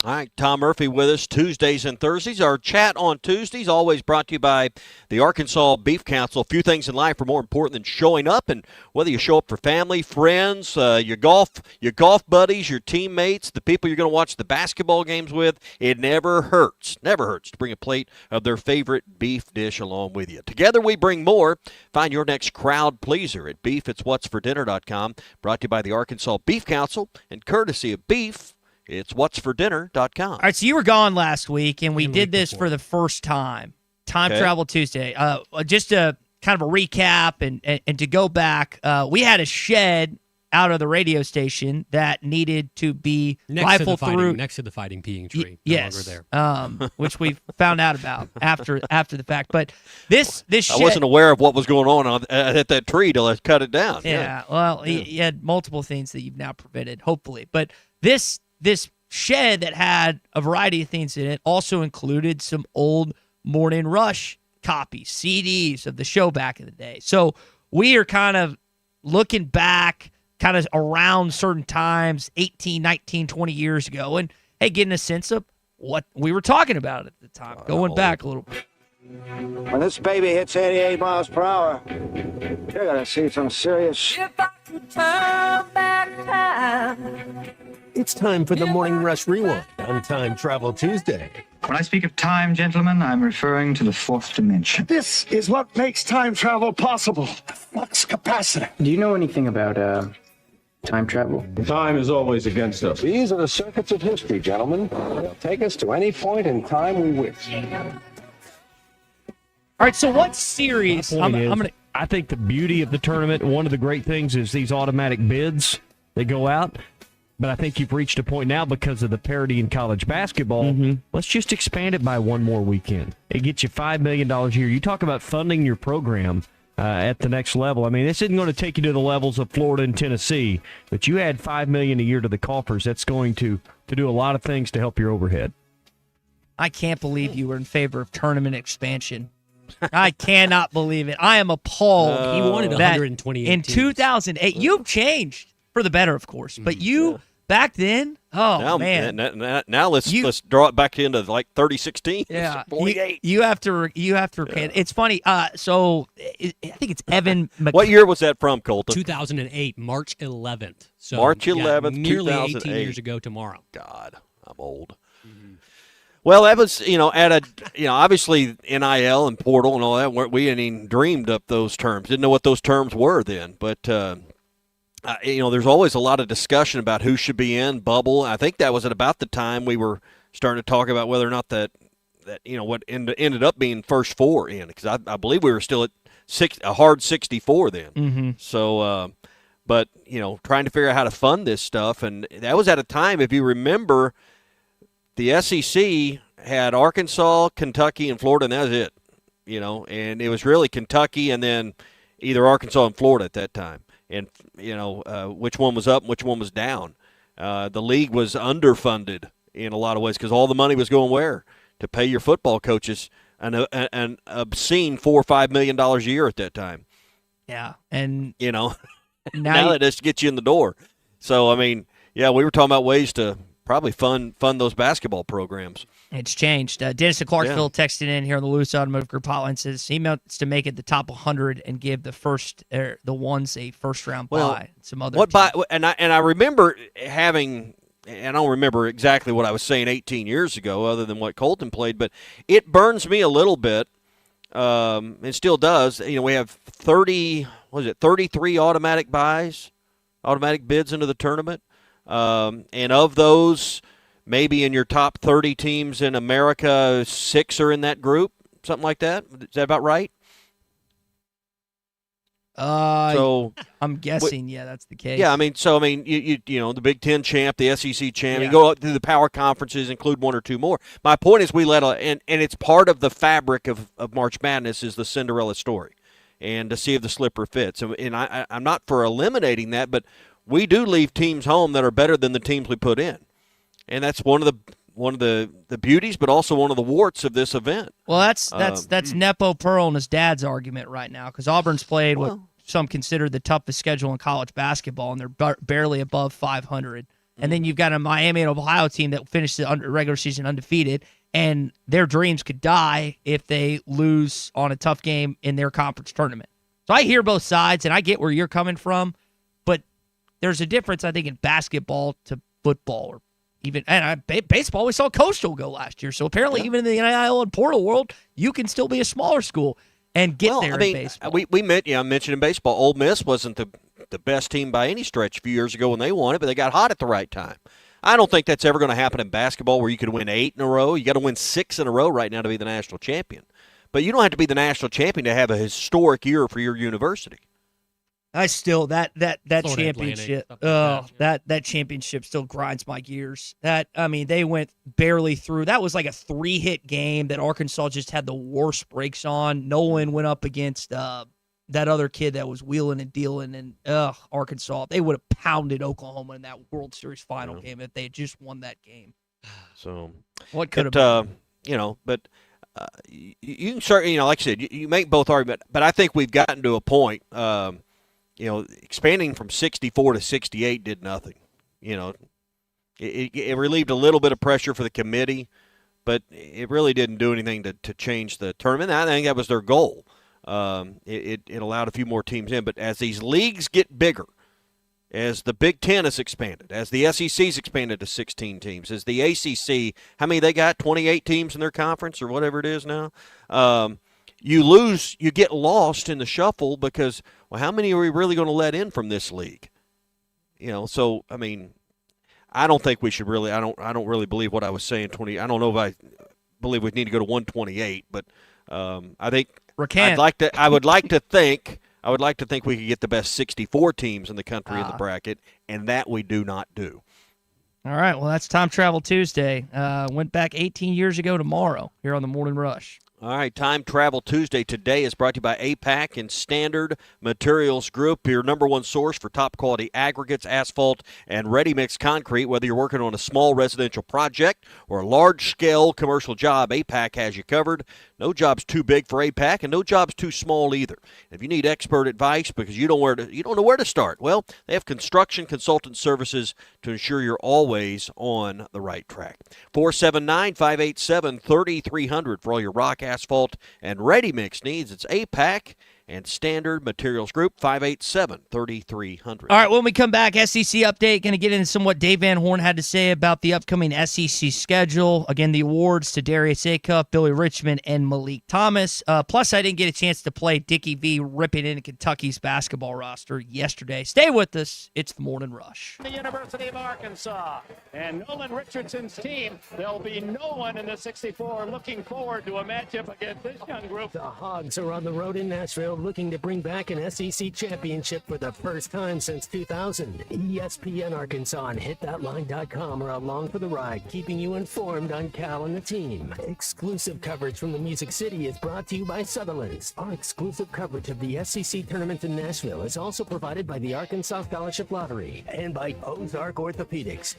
All right, Tom Murphy with us Tuesdays and Thursdays. Our chat on Tuesdays always brought to you by the Arkansas Beef Council. Few things in life are more important than showing up, and whether you show up for family, friends, your golf buddies, your teammates, the people you're going to watch the basketball games with, it never hurts to bring a plate of their favorite beef dish along with you. Together we bring more. Find your next crowd pleaser at beefitswhatsfordinner.com. Brought to you by the Arkansas Beef Council and courtesy of Beef. It's whatsfordinner.com. All right, so you were gone last week, and we did this for the first time. Time Travel Tuesday. Just a kind of a recap and to go back, we had a shed out of the radio station that needed to be rifled through. Next to the fighting peeing tree. Yes, no longer there. Which we found out about after the fact. But this shed, I wasn't aware of what was going on at that tree till I cut it down. Yeah, well, you had multiple things that you've now prevented, hopefully. But this shed that had a variety of things in it also included some old Morning Rush copies, CDs of the show back in the day. So we are kind of looking back kind of around certain times, 18, 19, 20 years ago, and, hey, getting a sense of what we were talking about at the time, going back a little bit. When this baby hits 88 miles per hour, you're going to see some serious shit. It's time for the Morning Rush Rewind on Time Travel Tuesday. When I speak of time, gentlemen, I'm referring to the fourth dimension. This is what makes time travel possible. Flux capacitor. Do you know anything about time travel? Time is always against us. These are the circuits of history, gentlemen. They'll take us to any point in time we wish. All right, so what series? I think the beauty of the tournament, one of the great things is these automatic bids that go out. But I think you've reached a point now because of the parity in college basketball. Let's just expand it by one more weekend. It gets you $5 million a year. You talk about funding your program at the next level. I mean, this isn't going to take you to the levels of Florida and Tennessee, but you add $5 million a year to the coffers. That's going to do a lot of things to help your overhead. I can't believe you were in favor of tournament expansion. I cannot believe it. I am appalled. He wanted 128 in 2008. You've changed for the better, of course, but you back then. Oh man! Now let's draw it back into like 3016. Yeah, 48. You have to recant. It's funny. So I think it's Evan. What year was that from, Colton? 2008, March 11th. So March 11th, nearly 2008. 18 years ago tomorrow. God, I'm old. Well, that was, obviously NIL and portal and all that. We hadn't even dreamed up those terms. Didn't know what those terms were then. But, there's always a lot of discussion about who should be in, bubble. I think that was at about the time we were starting to talk about whether or not that what ended up being first four in. Because I believe we were still at a hard 64 then. Mm-hmm. So, but, trying to figure out how to fund this stuff. And that was at a time, if you remember, the SEC had Arkansas, Kentucky, and Florida, and that was it. And it was really Kentucky and then either Arkansas and Florida at that time. And, which one was up and which one was down. The league was underfunded in a lot of ways because all the money was going where? To pay your football coaches an obscene $4 or $5 million a year at that time. Yeah. And, now that just gets you in the door. So, we were talking about ways to probably fund those basketball programs. It's changed. Dennis in Clarksville texted in here on the Lewis Automotive Group hotline, says he wants to make it the top 100 and give the ones a first round buy. Some other and I remember having, and I don't remember exactly what I was saying 18 years ago, other than what Colton played, but it burns me a little bit. It still does. We have 33 automatic bids into the tournament. And of those, maybe in your top 30 teams in America, 6 are in that group, something like that. Is that about right? So I'm guessing, yeah, that's the case. Yeah, you know, the Big Ten champ, the SEC champ, Yeah. you go up through the power conferences, include one or two more. My point is, we and it's part of the fabric of March Madness is the Cinderella story, and to see if the slipper fits. And I'm not for eliminating that, but we do leave teams home that are better than the teams we put in, and that's one of the beauties, but also one of the warts of this event. Well, that's Nepo Pearl and his dad's argument right now, because Auburn's played what some consider the toughest schedule in college basketball, and they're barely above 500. And then you've got a Miami and Ohio team that finished the regular season undefeated, and their dreams could die if they lose on a tough game in their conference tournament. So I hear both sides, and I get where you're coming from, but there's a difference, I think, in basketball to football, or even baseball. We saw Coastal go last year, so apparently even in the NIL and portal world, you can still be a smaller school and get there in baseball. I mentioned in baseball, Ole Miss wasn't the best team by any stretch a few years ago when they won it, but they got hot at the right time. I don't think that's ever going to happen in basketball where you could win 8 in a row. You got to win 6 in a row right now to be the national champion. But you don't have to be the national champion to have a historic year for your university. I still that Florida championship. Atlantic, That championship still grinds my gears. They went barely through. That was like a 3-hit game that Arkansas just had the worst breaks on. Nolan went up against that other kid that was wheeling and dealing, and Arkansas. They would have pounded Oklahoma in that World Series final game if they had just won that game. So what could have been? You know, but you can start. You know, like I said, you make both arguments, but I think we've gotten to a point. You know, expanding from 64 to 68 did nothing. You know, it relieved a little bit of pressure for the committee, but it really didn't do anything to change the tournament. I think that was their goal. It allowed a few more teams in, but as these leagues get bigger, as the Big Ten has expanded, as the SEC's expanded to 16 teams, as the ACC, how many they got? 28 teams in their conference or whatever it is now. You get lost in the shuffle because, well, how many are we really going to let in from this league? You know, so I don't think we should really. I don't really believe what I was saying. I don't know if I believe we need to go to 128, but I think I would like to think we could get the best 64 teams in the country in the bracket, and that we do not do. All right, well, that's Time Travel Tuesday. Went back 18 years ago tomorrow here on the Morning Rush. All right, Time Travel Tuesday today is brought to you by APAC and Standard Materials Group, your number one source for top-quality aggregates, asphalt, and ready-mix concrete. Whether you're working on a small residential project or a large-scale commercial job, APAC has you covered. No job's too big for APAC, and no job's too small either. If you need expert advice because you don't know where to start, well, they have construction consultant services to ensure you're always on the right track. 479-587-3300 for all your rock, asphalt, and ready-mix needs. It's APAC and Standard Materials Group, 587-3300. All right, when we come back, SEC update. Going to get into what Dave Van Horn had to say about the upcoming SEC schedule. Again, the awards to Darius Acuff, Billy Richmond, and Malik Thomas. Plus, I didn't get a chance to play Dickie V ripping into Kentucky's basketball roster yesterday. Stay with us. It's the Morning Rush. The University of Arkansas and Nolan Richardson's team. There'll be no one in the 64 looking forward to a matchup against this young group. The Hogs are on the road in Nashville looking to bring back an SEC championship for the first time since 2000. ESPN Arkansas and HitThatLine.com are along for the ride, keeping you informed on Cal and the team. Exclusive coverage from the Music City is brought to you by Sutherland's. Our exclusive coverage of the SEC tournament in Nashville is also provided by the Arkansas Scholarship Lottery and by Ozark Orthopedics.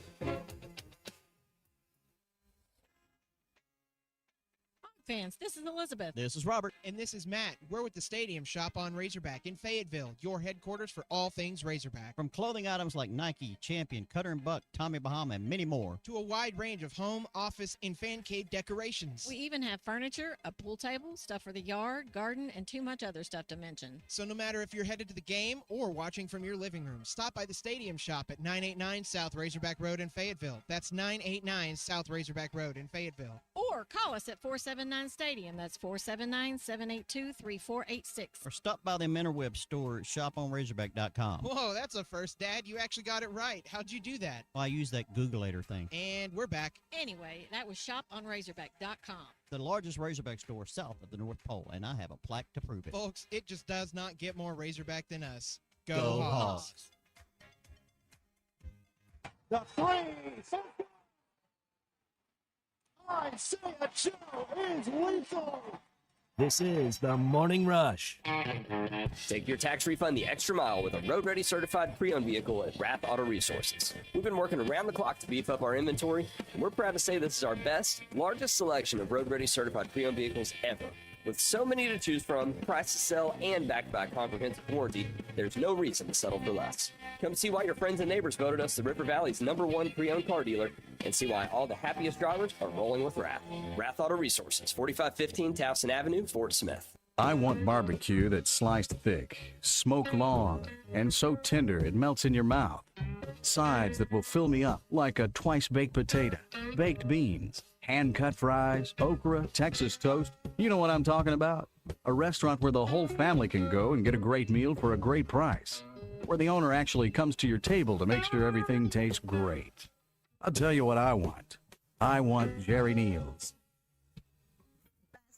Fans, this is Elizabeth. This is Robert. And this is Matt. We're with the Stadium Shop on Razorback in Fayetteville, your headquarters for all things Razorback. From clothing items like Nike, Champion, Cutter and Buck, Tommy Bahama, and many more, to a wide range of home, office, and fan cave decorations. We even have furniture, a pool table, stuff for the yard, garden, and too much other stuff to mention. So no matter if you're headed to the game or watching from your living room, stop by the Stadium Shop at 989 South Razorback Road in Fayetteville. That's 989 South Razorback Road in Fayetteville. Or call us at 479 Stadium. That's 479-782-3486. or stop by the Interweb store at shoponrazorback.com. Whoa, that's a first, Dad. You actually got it right. How'd you do that? Well, I use that Googleator thing. And we're back. Anyway, that was shoponrazorback.com. the largest Razorback store south of the North Pole, and I have a plaque to prove it. Folks, it just does not get more Razorback than us. Go, Go Hogs. The 3. Isaiah Joe is lethal. This is the Morning Rush. Take your tax refund the extra mile with a road-ready certified pre-owned vehicle at Rath Auto Resources. We've been working around the clock to beef up our inventory, and we're proud to say this is our best, largest selection of road-ready certified pre-owned vehicles ever. With so many to choose from, price to sell, and back-to-back comprehensive warranty, there's no reason to settle for less. Come see why your friends and neighbors voted us the River Valley's #1 pre-owned car dealer, and see why all the happiest drivers are rolling with Rath. Rath Auto Resources, 4515 Towson Avenue, Fort Smith. I want barbecue that's sliced thick, smoked long, and so tender it melts in your mouth. Sides that will fill me up like a twice-baked potato, baked beans, hand-cut fries, okra, Texas toast. You know what I'm talking about. A restaurant where the whole family can go and get a great meal for a great price. Where the owner actually comes to your table to make sure everything tastes great. I'll tell you what I want. I want Jerry Neal's.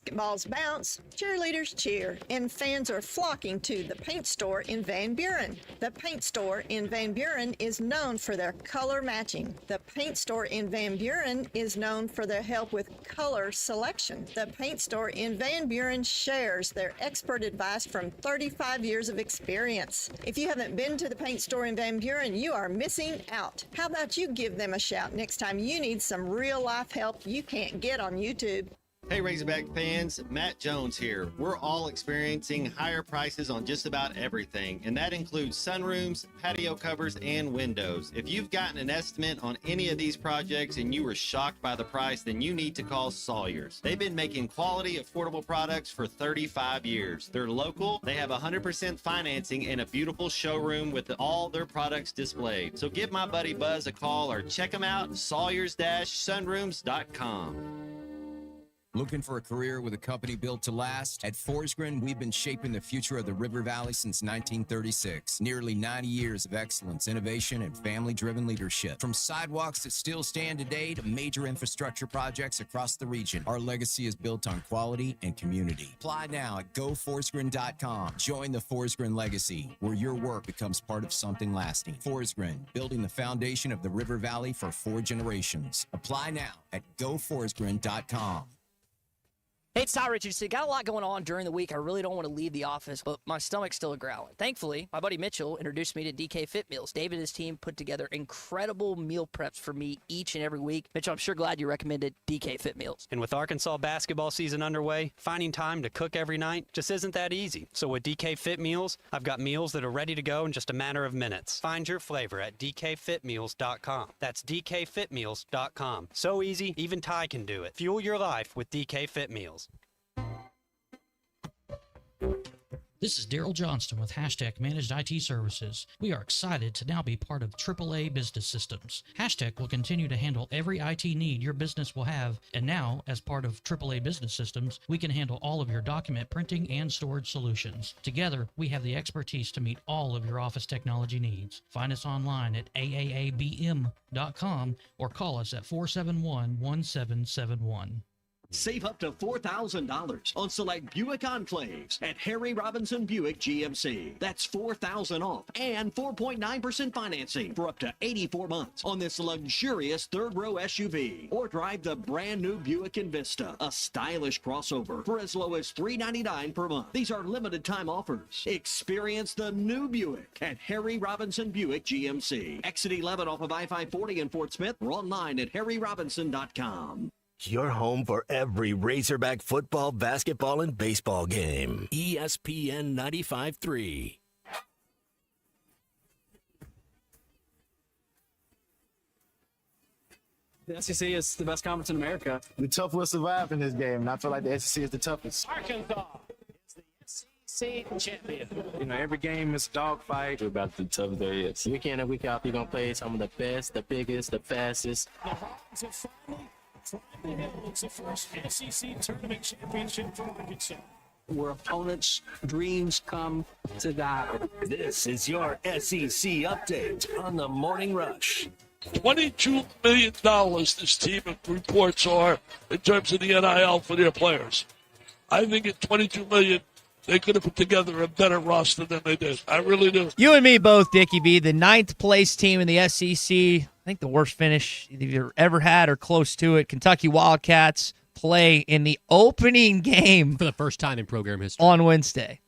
Basketballs bounce, cheerleaders cheer, and fans are flocking to the paint store in Van Buren. The paint store in Van Buren is known for their color matching. The paint store in Van Buren is known for their help with color selection. The paint store in Van Buren shares their expert advice from 35 years of experience. If you haven't been to the paint store in Van Buren, you are missing out. How about you give them a shout next time you need some real-life help you can't get on YouTube? Hey Razorback fans, Matt Jones here. We're all experiencing higher prices on just about everything, and that includes sunrooms, patio covers, and windows. If you've gotten an estimate on any of these projects and you were shocked by the price, then you need to call Sawyers. They've been making quality, affordable products for 35 years. They're local, they have 100% financing, and a beautiful showroom with all their products displayed. So give my buddy Buzz a call or check them out at sawyers-sunrooms.com. Looking for a career with a company built to last? At Forsgren, we've been shaping the future of the River Valley since 1936. Nearly 90 years of excellence, innovation, and family-driven leadership. From sidewalks that still stand today to major infrastructure projects across the region, our legacy is built on quality and community. Apply now at goforsgren.com. Join the Forsgren legacy, where your work becomes part of something lasting. Forsgren, building the foundation of the River Valley for 4 generations. Apply now at goforsgren.com. Hey, it's Ty Richardson. Got a lot going on during the week. I really don't want to leave the office, but my stomach's still growling. Thankfully, my buddy Mitchell introduced me to DK Fit Meals. David and his team put together incredible meal preps for me each and every week. Mitchell, I'm sure glad you recommended DK Fit Meals. And with Arkansas basketball season underway, finding time to cook every night just isn't that easy. So with DK Fit Meals, I've got meals that are ready to go in just a matter of minutes. Find your flavor at dkfitmeals.com. That's dkfitmeals.com. So easy, even Ty can do it. Fuel your life with DK Fit Meals. This is Daryl Johnston with Hashtag Managed IT Services. We are excited to now be part of AAA Business Systems. Hashtag will continue to handle every IT need your business will have, and now, as part of AAA Business Systems, we can handle all of your document printing and storage solutions. Together, we have the expertise to meet all of your office technology needs. Find us online at aaabm.com or call us at 471-1771. Save up to $4,000 on select Buick Enclaves at Harry Robinson Buick GMC. That's $4,000 off and 4.9% financing for up to 84 months on this luxurious third-row SUV. Or drive the brand-new Buick Envista, a stylish crossover, for as low as $399 per month. These are limited-time offers. Experience the new Buick at Harry Robinson Buick GMC. Exit 11 off of I-540 in Fort Smith or online at harryrobinson.com. Your home for every Razorback football, basketball, and baseball game. ESPN 95.3. The SEC is the best conference in America. The tough will survive in this game, and I feel like the SEC is the toughest. Arkansas is the SEC champion. You know, every game is a dogfight. We're about the toughest there is. Week in and week out, you're going to play some of the best, the biggest, the fastest. The Hawks have finally climbed the hill. It's the first SEC tournament championship for Arkansas. Where opponents' dreams come to die. This is your SEC update on the Morning Rush. $22 million this team reports are in terms of the NIL for their players. I think at $22 million, they could have put together a better roster than they did. I really do. You and me both, Dickie B. The 9th place team in the SEC. I think the worst finish you've ever had or close to it. Kentucky Wildcats play in the opening game for the first time in program history on Wednesday.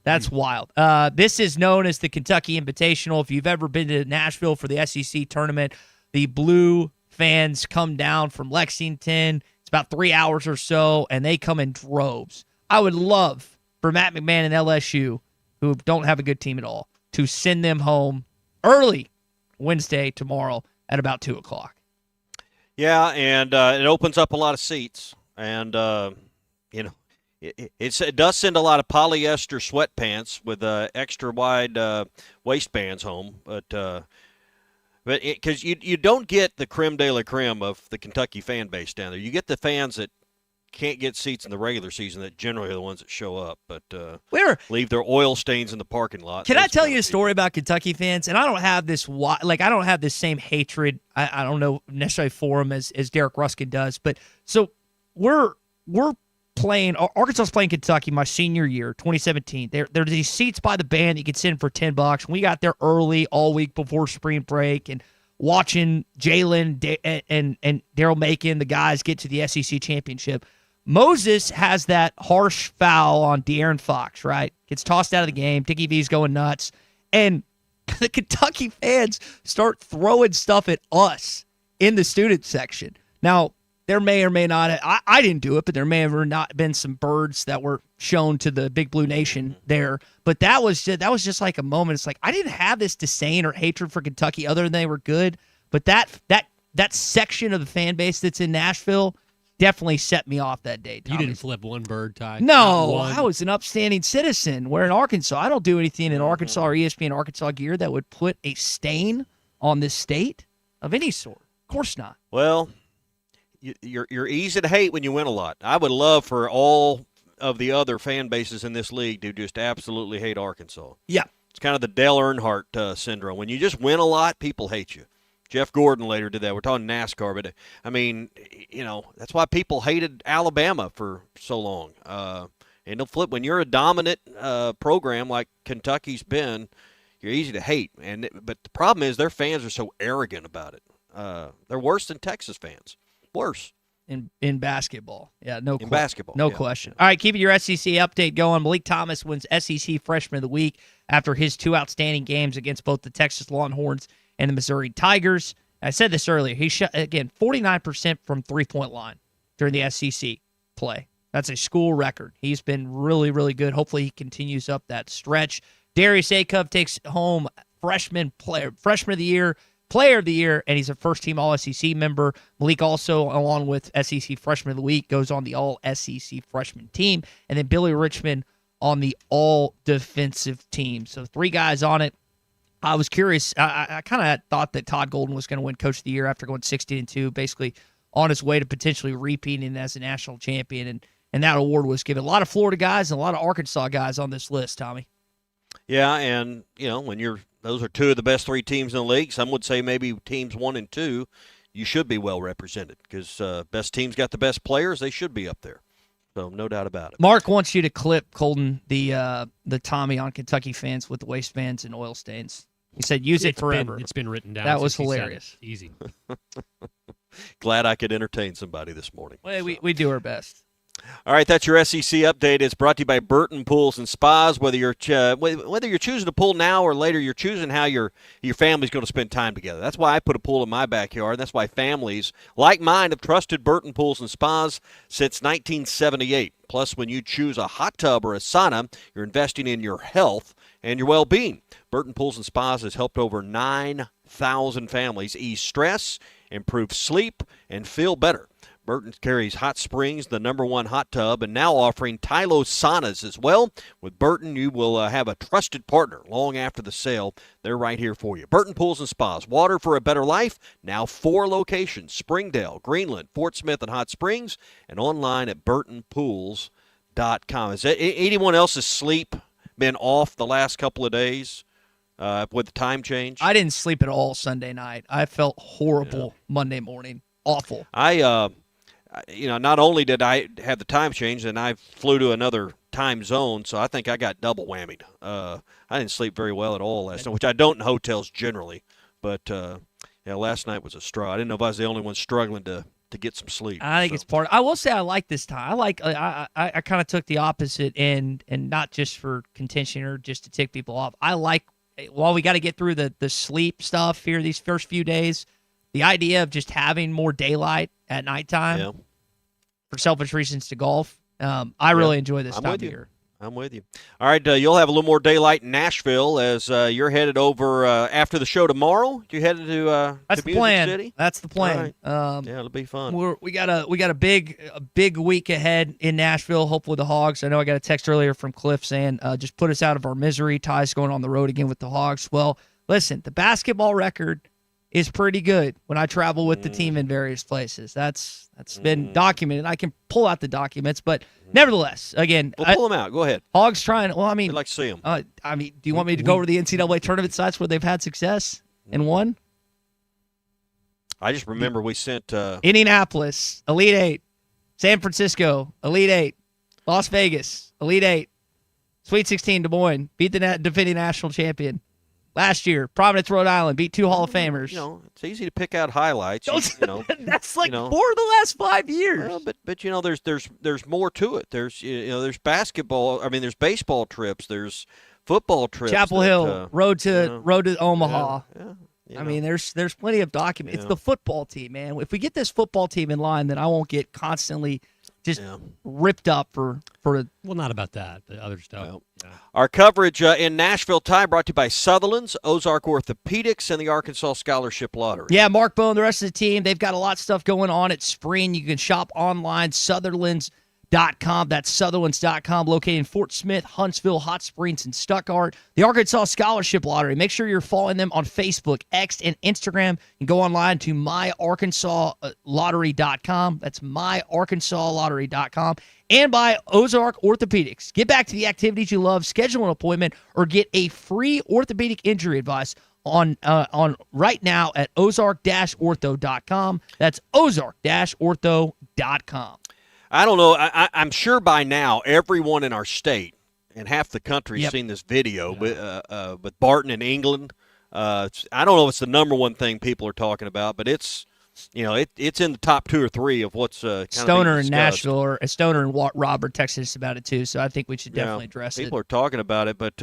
That's wild. This is known as the Kentucky Invitational. If you've ever been to Nashville for the SEC tournament, the Blue fans come down from Lexington. It's about 3 hours or so, and they come in droves. I would love for Matt McMahon and LSU, who don't have a good team at all, to send them home early Wednesday tomorrow at about 2 o'clock. Yeah, and it opens up a lot of seats. And, it does send a lot of polyester sweatpants with extra wide waistbands home. But because you don't get the creme de la creme of the Kentucky fan base down there. You get the fans that can't get seats in the regular season that generally are the ones that show up, but leave their oil stains in the parking lot. Can I tell you a story about Kentucky fans? And I don't have this I don't have this same hatred. I don't know necessarily for them as Derek Ruskin does, but so we're playing. Arkansas's playing Kentucky my senior year, 2017. There's these seats by the band that you could sit in for $10. We got there early all week before spring break and watching Jalen and Daryl Macon, the guys, get to the SEC championship. Moses has that harsh foul on De'Aaron Fox, right? Gets tossed out of the game. Dickie V's going nuts. And the Kentucky fans start throwing stuff at us in the student section. Now, there may or may not, I didn't do it, but there may have not been some birds that were shown to the Big Blue Nation there. But that was just like a moment. It's like, I didn't have this disdain or hatred for Kentucky other than they were good. But that section of the fan base that's in Nashville definitely set me off that day, Tommy. You didn't flip one bird, Ty? No, I was an upstanding citizen. We're in Arkansas. I don't do anything in Arkansas or ESPN Arkansas gear that would put a stain on this state of any sort. Of course not. Well, you're easy to hate when you win a lot. I would love for all of the other fan bases in this league to just absolutely hate Arkansas. Yeah. It's kind of the Dale Earnhardt syndrome. When you just win a lot, people hate you. Jeff Gordon later did that. We're talking NASCAR, but I mean, that's why people hated Alabama for so long. And it'll flip when you're a dominant program like Kentucky's been. You're easy to hate, but the problem is their fans are so arrogant about it. They're worse than Texas fans. Worse. In basketball. Yeah, no question. Basketball. No question. All right, keeping your SEC update going. Malik Thomas wins SEC Freshman of the Week after his 2 outstanding games against both the Texas Longhorns and the Missouri Tigers. I said this earlier. He shot, again, 49% from three-point line during the SEC play. That's a school record. He's been really, really good. Hopefully he continues up that stretch. Darius Acove takes home Freshman of the Year, Player of the Year, and he's a first-team All-SEC member. Malik also, along with SEC Freshman of the Week, goes on the All-SEC Freshman team. And then Billy Richmond on the All-Defensive team. So 3 guys on it. I was curious. I kind of thought that Todd Golden was going to win Coach of the Year after going 16-2, basically on his way to potentially repeating as a national champion. And that award was given. A lot of Florida guys and a lot of Arkansas guys on this list, Tommy. Yeah, and, when those are 2 of the best 3 teams in the league, some would say maybe teams 1 and 2, you should be well represented because best teams got the best players. They should be up there. So no doubt about it. Mark wants you to clip, Colton, the Tommy on Kentucky fans with the waistbands and oil stains. He said use it forever. It's been written down. That was hilarious. Easy. Glad I could entertain somebody this morning. Well, we do our best. All right, that's your SEC update. It's brought to you by Burton Pools and Spas. Whether you're choosing to pool now or later, you're choosing how your family's going to spend time together. That's why I put a pool in my backyard. That's why families like mine have trusted Burton Pools and Spas since 1978. Plus, when you choose a hot tub or a sauna, you're investing in your health and your well-being. Burton Pools and Spas has helped over 9,000 families ease stress, improve sleep, and feel better. Burton carries Hot Springs, the #1 hot tub, and now offering Tylo saunas as well. With Burton, you will have a trusted partner long after the sale. They're right here for you. Burton Pools and Spas, water for a better life. Now 4 locations: Springdale, Greenland, Fort Smith, and Hot Springs, and online at burtonpools.com. Has anyone else's sleep been off the last couple of days? with the time change. I didn't sleep at all Sunday night. I felt horrible Monday morning. Awful. Not only did I have the time change, and I flew to another time zone, so I think I got double whammied. I didn't sleep very well at all last night, which I don't in hotels generally. But last night was a straw. I didn't know if I was the only one struggling to get some sleep. I think it's part. I will say I like this time. I kind of took the opposite end, and not just for contention or just to tick people off. I like, while we got to get through the sleep stuff here these first few days, the idea of just having more daylight at nighttime for selfish reasons to golf. I really enjoy this time of year. I'm with you. All right, you'll have a little more daylight in Nashville as you're headed over after the show tomorrow. You headed to That's to the Music plan. City? That's the plan. Right. It'll be fun. We got a big week ahead in Nashville. Hopefully the Hogs. I know I got a text earlier from Cliff saying just put us out of our misery. Ty's going on the road again with the Hogs. Well, listen, the basketball record is pretty good when I travel with the team in various places. That's been documented. I can pull out the documents, but nevertheless, again, We'll pull them out. Go ahead. Hogs trying. Well, I mean, I'd like to see them. Do you want me to go over the NCAA tournament sites where they've had success and won? I just remember we sent Indianapolis, Elite Eight. San Francisco, Elite Eight. Las Vegas, Elite Eight. Sweet 16, Des Moines. Beat the defending national champion. Last year, Providence, Rhode Island beat 2 Hall of Famers. It's easy to pick out highlights. That's like 4 of the last 5 years. Well, but there's more to it. There's basketball. I mean, there's baseball trips. There's football trips. Chapel Hill, road to Omaha. Yeah, I mean, there's plenty of documents. It's the football team, man. If we get this football team in line, then I won't get constantly just ripped up for. Well, not about that. The other stuff. Well, our coverage in Nashville, Ty, brought to you by Sutherland's, Ozark Orthopedics, and the Arkansas Scholarship Lottery. Yeah, Mark Bone, the rest of the team, they've got a lot of stuff going on at spring. You can shop online, Sutherlands.com. That's Sutherlands.com, located in Fort Smith, Huntsville, Hot Springs, and Stuttgart. The Arkansas Scholarship Lottery. Make sure you're following them on Facebook, X, and Instagram. You can go online to myarkansaslottery.com. That's myarkansaslottery.com. And by Ozark Orthopedics. Get back to the activities you love, schedule an appointment, or get a free orthopedic injury advice on right now at ozark-ortho.com. That's ozark-ortho.com. I don't know. I'm sure by now everyone in our state and half the country has seen this video with Barton in England. I don't know if it's the number one thing people are talking about, but it's it's in the top 2 or 3 of what's Stoner in Nashville, or Stoner and Robert texted us about it too. So I think we should definitely address it. People are talking about it, but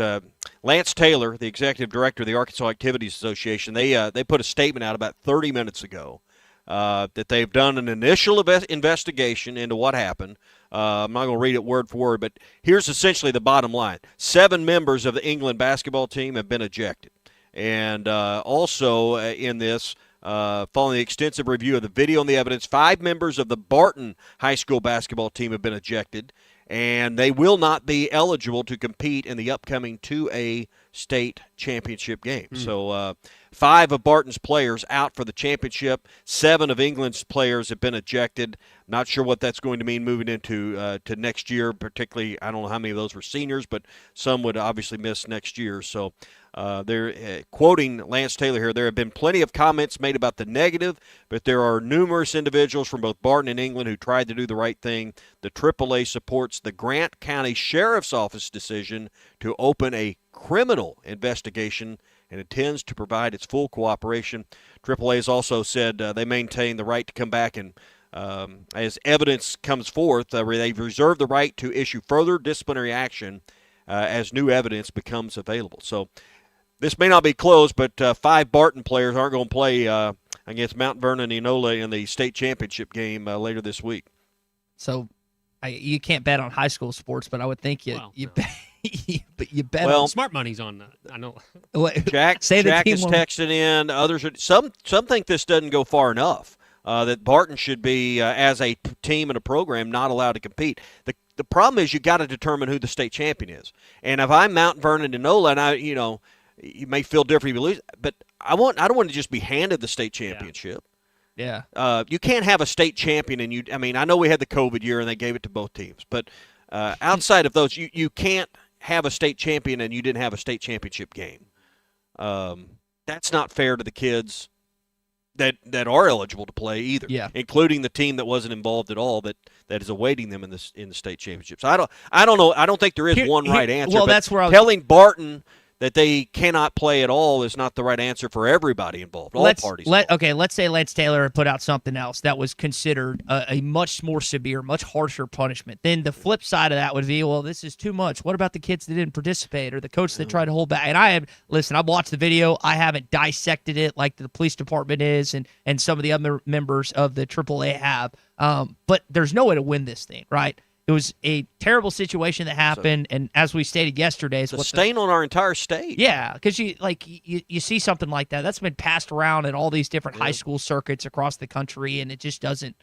Lance Taylor, the executive director of the Arkansas Activities Association, they put a statement out about 30 minutes ago. That they've done an initial investigation into what happened. I'm not going to read it word for word, but here's essentially the bottom line. 7 members of the England basketball team have been ejected. And also in this, following the extensive review of the video and the evidence, 5 members of the Barton High School basketball team have been ejected, and they will not be eligible to compete in the upcoming 2A state championship game. So 5 of Barton's players out for the championship. 7 of England's players have been ejected. Not sure what that's going to mean moving into to next year, particularly I don't know how many of those were seniors, but some would obviously miss next year. So they're quoting Lance Taylor here, there have been plenty of comments made about the negative, but there are numerous individuals from both Barton and England who tried to do the right thing. The AAA supports the Grant County Sheriff's Office decision to open a criminal investigation and intends to provide its full cooperation. AAA has also said they maintain the right to come back and as evidence comes forth, they've reserved the right to issue further disciplinary action as new evidence becomes available. So this may not be closed, but 5 Barton players aren't going to play against Mount Vernon Enola in the state championship game later this week. So you can't bet on high school sports, but I would think you bet. You bet. Well, on smart money's on that. I know. Jack is texting in. Others are some think this doesn't go far enough. That Barton should be, as a team and a program, not allowed to compete. The problem is you got to determine who the state champion is. And if I'm Mount Vernon Enola, and you may feel different if you lose, but I don't want to just be handed the state championship. Yeah. You can't have a state champion, and I know we had the COVID year and they gave it to both teams, but outside of those, you can't have a state champion and you didn't have a state championship game. That's not fair to the kids that are eligible to play either. Yeah. Including the team that wasn't involved at all that is awaiting them in the state championships. I don't know. I don't think there is one right answer. Well, but that's where I was telling Barton that they cannot play at all is not the right answer for everybody involved, all parties. Let's say Lance Taylor had put out something else that was considered a much more severe, much harsher punishment. Then the flip side of that would be, well, this is too much. What about the kids that didn't participate or the coach that tried to hold back? And I've watched the video. I haven't dissected it like the police department is and some of the other members of the AAA have. But there's no way to win this thing, right? It was a terrible situation that happened, and as we stated yesterday, it's a stain on our entire state. Yeah, because you see something like that that's been passed around at all these different high school circuits across the country, and it just doesn't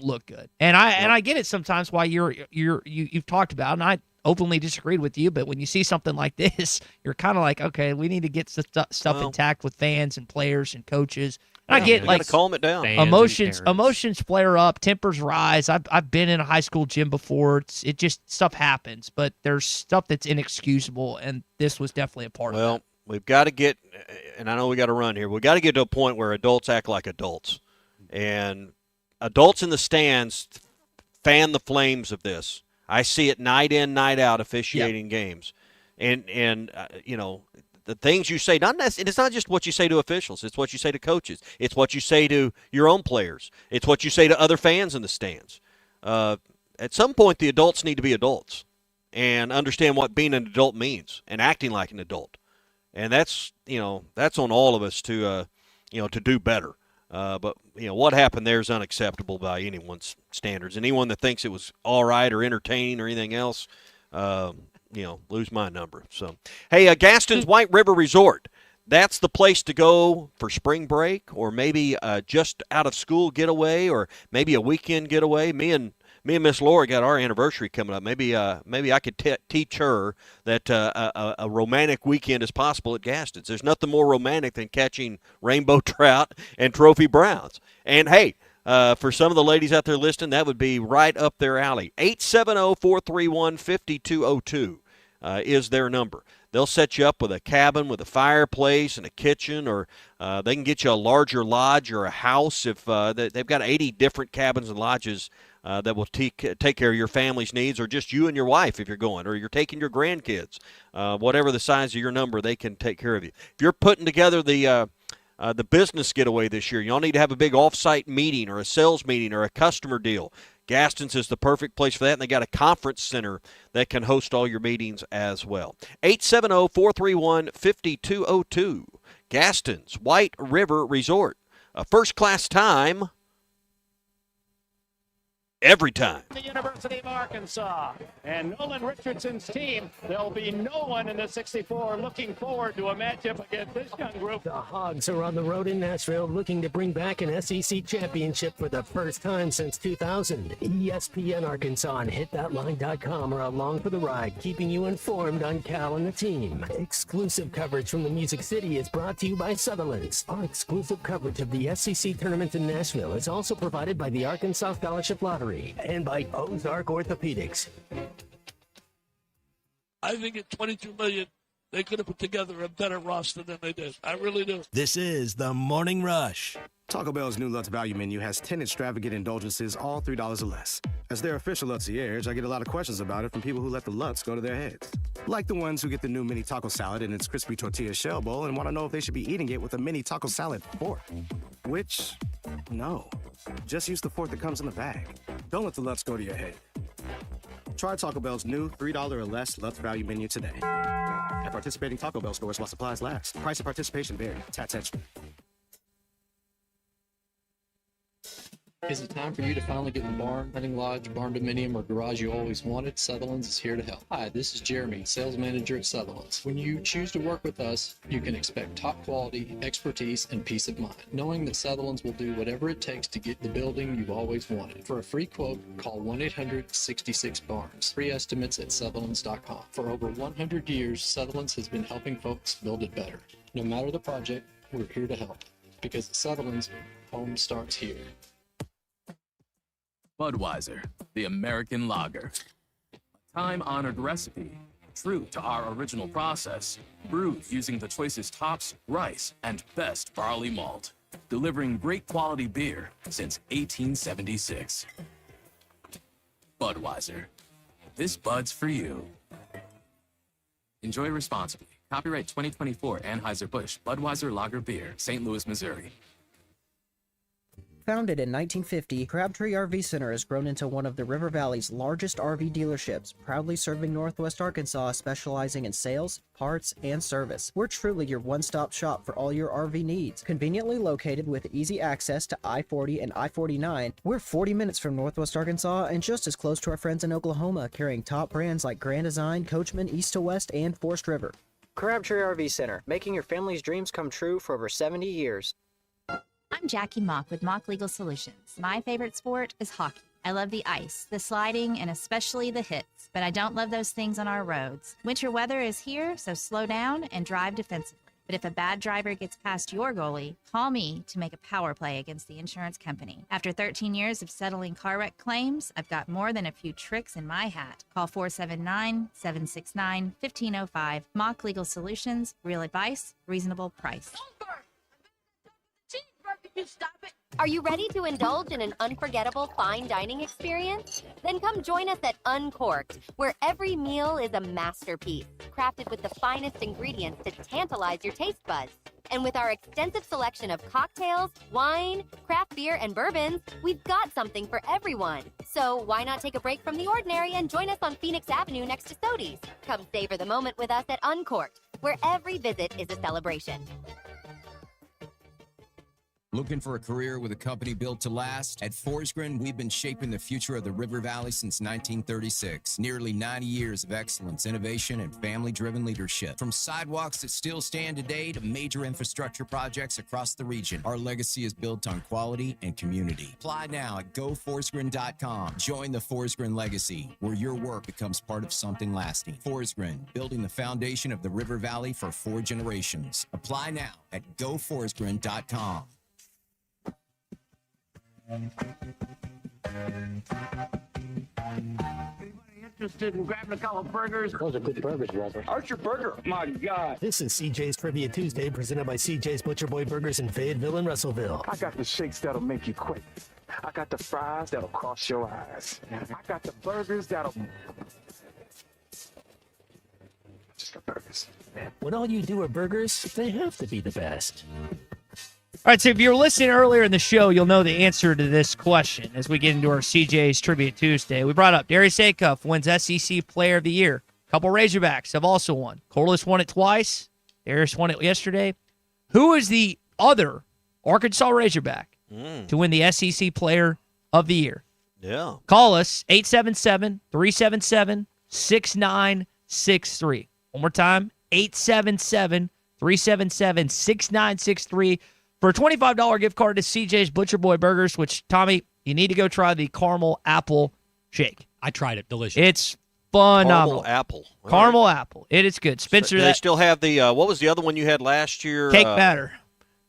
look good. And I get it sometimes why you've talked about, and I openly disagreed with you, but when you see something like this, you're kind of like, okay, we need to get stuff intact with fans and players and coaches. I get like calm it down. Emotions flare up, tempers rise. I've been in a high school gym before. It just stuff happens, but there's stuff that's inexcusable, and this was definitely a part of it. Well, we've got to get, and I know we got to run here. We've got to get to a point where adults act like adults, and adults in the stands fan the flames of this. I see it night in, night out, officiating games, and the things you say, it's not just what you say to officials. It's what you say to coaches. It's what you say to your own players. It's what you say to other fans in the stands. At some point, the adults need to be adults and understand what being an adult means and acting like an adult. And that's on all of us to do better. But what happened there is unacceptable by anyone's standards. Anyone that thinks it was all right or entertaining or anything else, lose my number. So, hey, Gaston's White River Resort. That's the place to go for spring break, or maybe just out of school getaway, or maybe a weekend getaway. Me and Miss Laura got our anniversary coming up. Maybe I could teach her that a romantic weekend is possible at Gaston's. There's nothing more romantic than catching rainbow trout and trophy browns. And hey, for some of the ladies out there listening, that would be right up their alley. 870-431-5202 is their number. They'll set you up with a cabin with a fireplace and a kitchen, or they can get you a larger lodge or a house. If they've got 80 different cabins and lodges that will take care of your family's needs, or just you and your wife if you're going, or you're taking your grandkids. Whatever the size of your number, they can take care of you. If you're putting together the business getaway this year, y'all need to have a big off-site meeting or a sales meeting or a customer deal. Gaston's is the perfect place for that, and they got a conference center that can host all your meetings as well. 870-431-5202. Gaston's White River Resort. A first-class time every time. The University of Arkansas and Nolan Richardson's team. There'll be no one in the 64 looking forward to a matchup against this young group. The Hogs are on the road in Nashville looking to bring back an SEC championship for the first time since 2000. ESPN Arkansas and HitThatLine.com are along for the ride, keeping you informed on Cal and the team. Exclusive coverage from the Music City is brought to you by Sutherland's. Our exclusive coverage of the SEC tournament in Nashville is also provided by the Arkansas Scholarship Lottery and by Ozark Orthopedics. I think at $22 million, they could have put together a better roster than they did. I really do. This is the Morning Rush. Taco Bell's new Lutz Value Menu has 10 extravagant indulgences, all $3 or less. As their official Lutzierge, I get a lot of questions about it from people who let the Lutz go to their heads. Like the ones who get the new mini taco salad in its crispy tortilla shell bowl and want to know if they should be eating it with a mini taco salad fork. Which, no. Just use the fork that comes in the bag. Don't let the Lutz go to your head. Try Taco Bell's new $3 or less Lutz Value Menu today. At participating Taco Bell stores while supplies last. Price and participation vary. Tax extra. Is it time for you to finally get the barn, hunting lodge, barn dominium, or garage you always wanted? Sutherland's is here to help. Hi, this is Jeremy, sales manager at Sutherland's. When you choose to work with us, you can expect top quality, expertise, and peace of mind, knowing that Sutherland's will do whatever it takes to get the building you've always wanted. For a free quote, call 1-800-66-BARNS. Free estimates at Sutherland's.com. For over 100 years, Sutherland's has been helping folks build it better. No matter the project, we're here to help. Because at Sutherland's, home starts here. Budweiser, the American lager. A time-honored recipe true to our original process, brewed using the choicest hops, rice, and best barley malt, delivering great quality beer since 1876. Budweiser. This Bud's for you. Enjoy responsibly. Copyright 2024 Anheuser-Busch Budweiser Lager Beer, St. Louis, Missouri. Founded in 1950, Crabtree RV Center has grown into one of the River Valley's largest RV dealerships, proudly serving Northwest Arkansas, specializing in sales, parts, and service. We're truly your one-stop shop for all your RV needs. Conveniently located with easy access to I-40 and I-49, we're 40 minutes from Northwest Arkansas and just as close to our friends in Oklahoma, carrying top brands like Grand Design, Coachman, East to West, and Forest River. Crabtree RV Center, making your family's dreams come true for over 70 years. I'm Jackie Mock with Mock Legal Solutions. My favorite sport is hockey. I love the ice, the sliding, and especially the hits, but I don't love those things on our roads. Winter weather is here, so slow down and drive defensively. But if a bad driver gets past your goalie, call me to make a power play against the insurance company. After 13 years of settling car wreck claims, I've got more than a few tricks in my hat. Call 479-769-1505. Mock Legal Solutions, real advice, reasonable price. Are you ready to indulge in an unforgettable fine dining experience? Then come join us at Uncorked, where every meal is a masterpiece, crafted with the finest ingredients to tantalize your taste buds. And with our extensive selection of cocktails, wine, craft beer, and bourbons, we've got something for everyone. So why not take a break from the ordinary and join us on Phoenix Avenue next to Sodi's? Come savor the moment with us at Uncorked, where every visit is a celebration. Looking for a career with a company built to last? At Forsgren, we've been shaping the future of the River Valley since 1936. Nearly 90 years of excellence, innovation, and family-driven leadership. From sidewalks that still stand today to major infrastructure projects across the region, our legacy is built on quality and community. Apply now at goforsgren.com. Join the Forsgren legacy, where your work becomes part of something lasting. Forsgren, building the foundation of the River Valley for 4 generations. Apply now at goforsgren.com. Interested in grabbing a couple of burgers? Those are good burgers, brother. Archer Burger, my God. This is CJ's Trivia Tuesday, presented by CJ's Butcher Boy Burgers in Fayetteville and Russellville. I got the shakes that'll make you quit. I got the fries that'll cross your eyes. I got the burgers that'll... Just got burgers. When all you do are burgers, they have to be the best. All right, so if you were listening earlier in the show, you'll know the answer to this question as we get into our CJ's Trivia Tuesday. We brought up Darius Acuff wins SEC Player of the Year. A couple Razorbacks have also won. Corliss won it twice. Darius won it yesterday. Who is the other Arkansas Razorback to win the SEC Player of the Year? Yeah. Call us, 877-377-6963. One more time, 877-377-6963. For a $25 gift card to CJ's Butcher Boy Burgers, which, Tommy, you need to go try the caramel apple shake. I tried it. Delicious. It's phenomenal. Caramel apple. Caramel apple. It is good. Spencer, Do they still have the, what was the other one you had last year? Cake batter.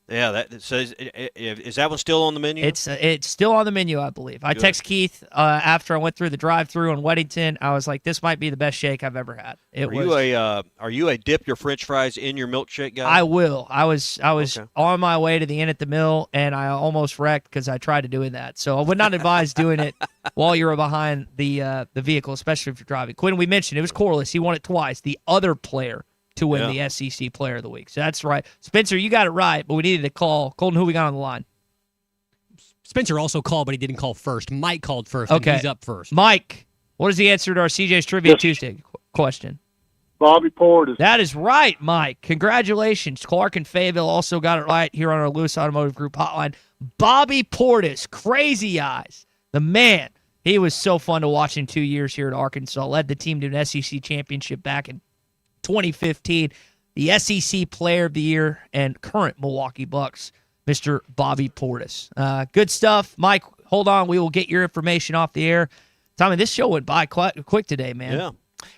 Yeah, that says, is that one still on the menu? It's still on the menu, I believe. I text Keith after I went through the drive-through in Weddington. I was like, "This might be the best shake I've ever had." Are you a dip your French fries in your milkshake guy? I will. I was on my way to the Inn at the Mill, and I almost wrecked because I tried to doing that. So I would not advise doing it while you're behind the vehicle, especially if you're driving. Quinn, we mentioned it was Corliss. He won it twice. The other player to win the SEC Player of the Week. So that's right. Spencer, you got it right, but we needed to call. Colton, who we got on the line? Spencer also called, but he didn't call first. Mike called first, Okay. and he's up first. Mike, what is the answer to our CJ's Trivia Tuesday question? Bobby Portis. That is right, Mike. Congratulations. Clark and Fayetteville also got it right here on our Lewis Automotive Group hotline. Bobby Portis, crazy eyes. The man. He was so fun to watch in 2 years here at Arkansas. Led the team to an SEC championship back in 2015, the SEC Player of the Year and current Milwaukee Bucks, Mr. Bobby Portis. Good stuff. Mike, hold on. We will get your information off the air. Tommy, this show went by quite quick today, man. Yeah.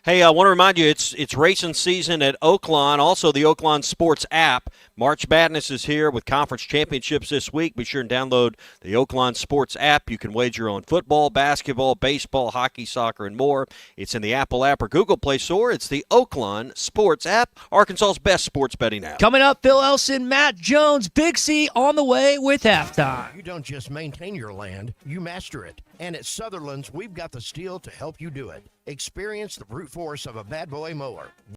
Hey, I want to remind you, it's racing season at Oaklawn, also the Oaklawn Sports app. March Madness is here with conference championships this week. Be sure and download the Oaklawn Sports app. You can wager on football, basketball, baseball, hockey, soccer, and more. It's in the Apple app or Google Play Store. It's the Oaklawn Sports app, Arkansas's best sports betting app. Coming up, Phil Elson, Matt Jones, Big C on the way with halftime. You don't just maintain your land, you master it. And at Sutherland's, we've got the steel to help you do it. Experience the brute force of a bad boy mower.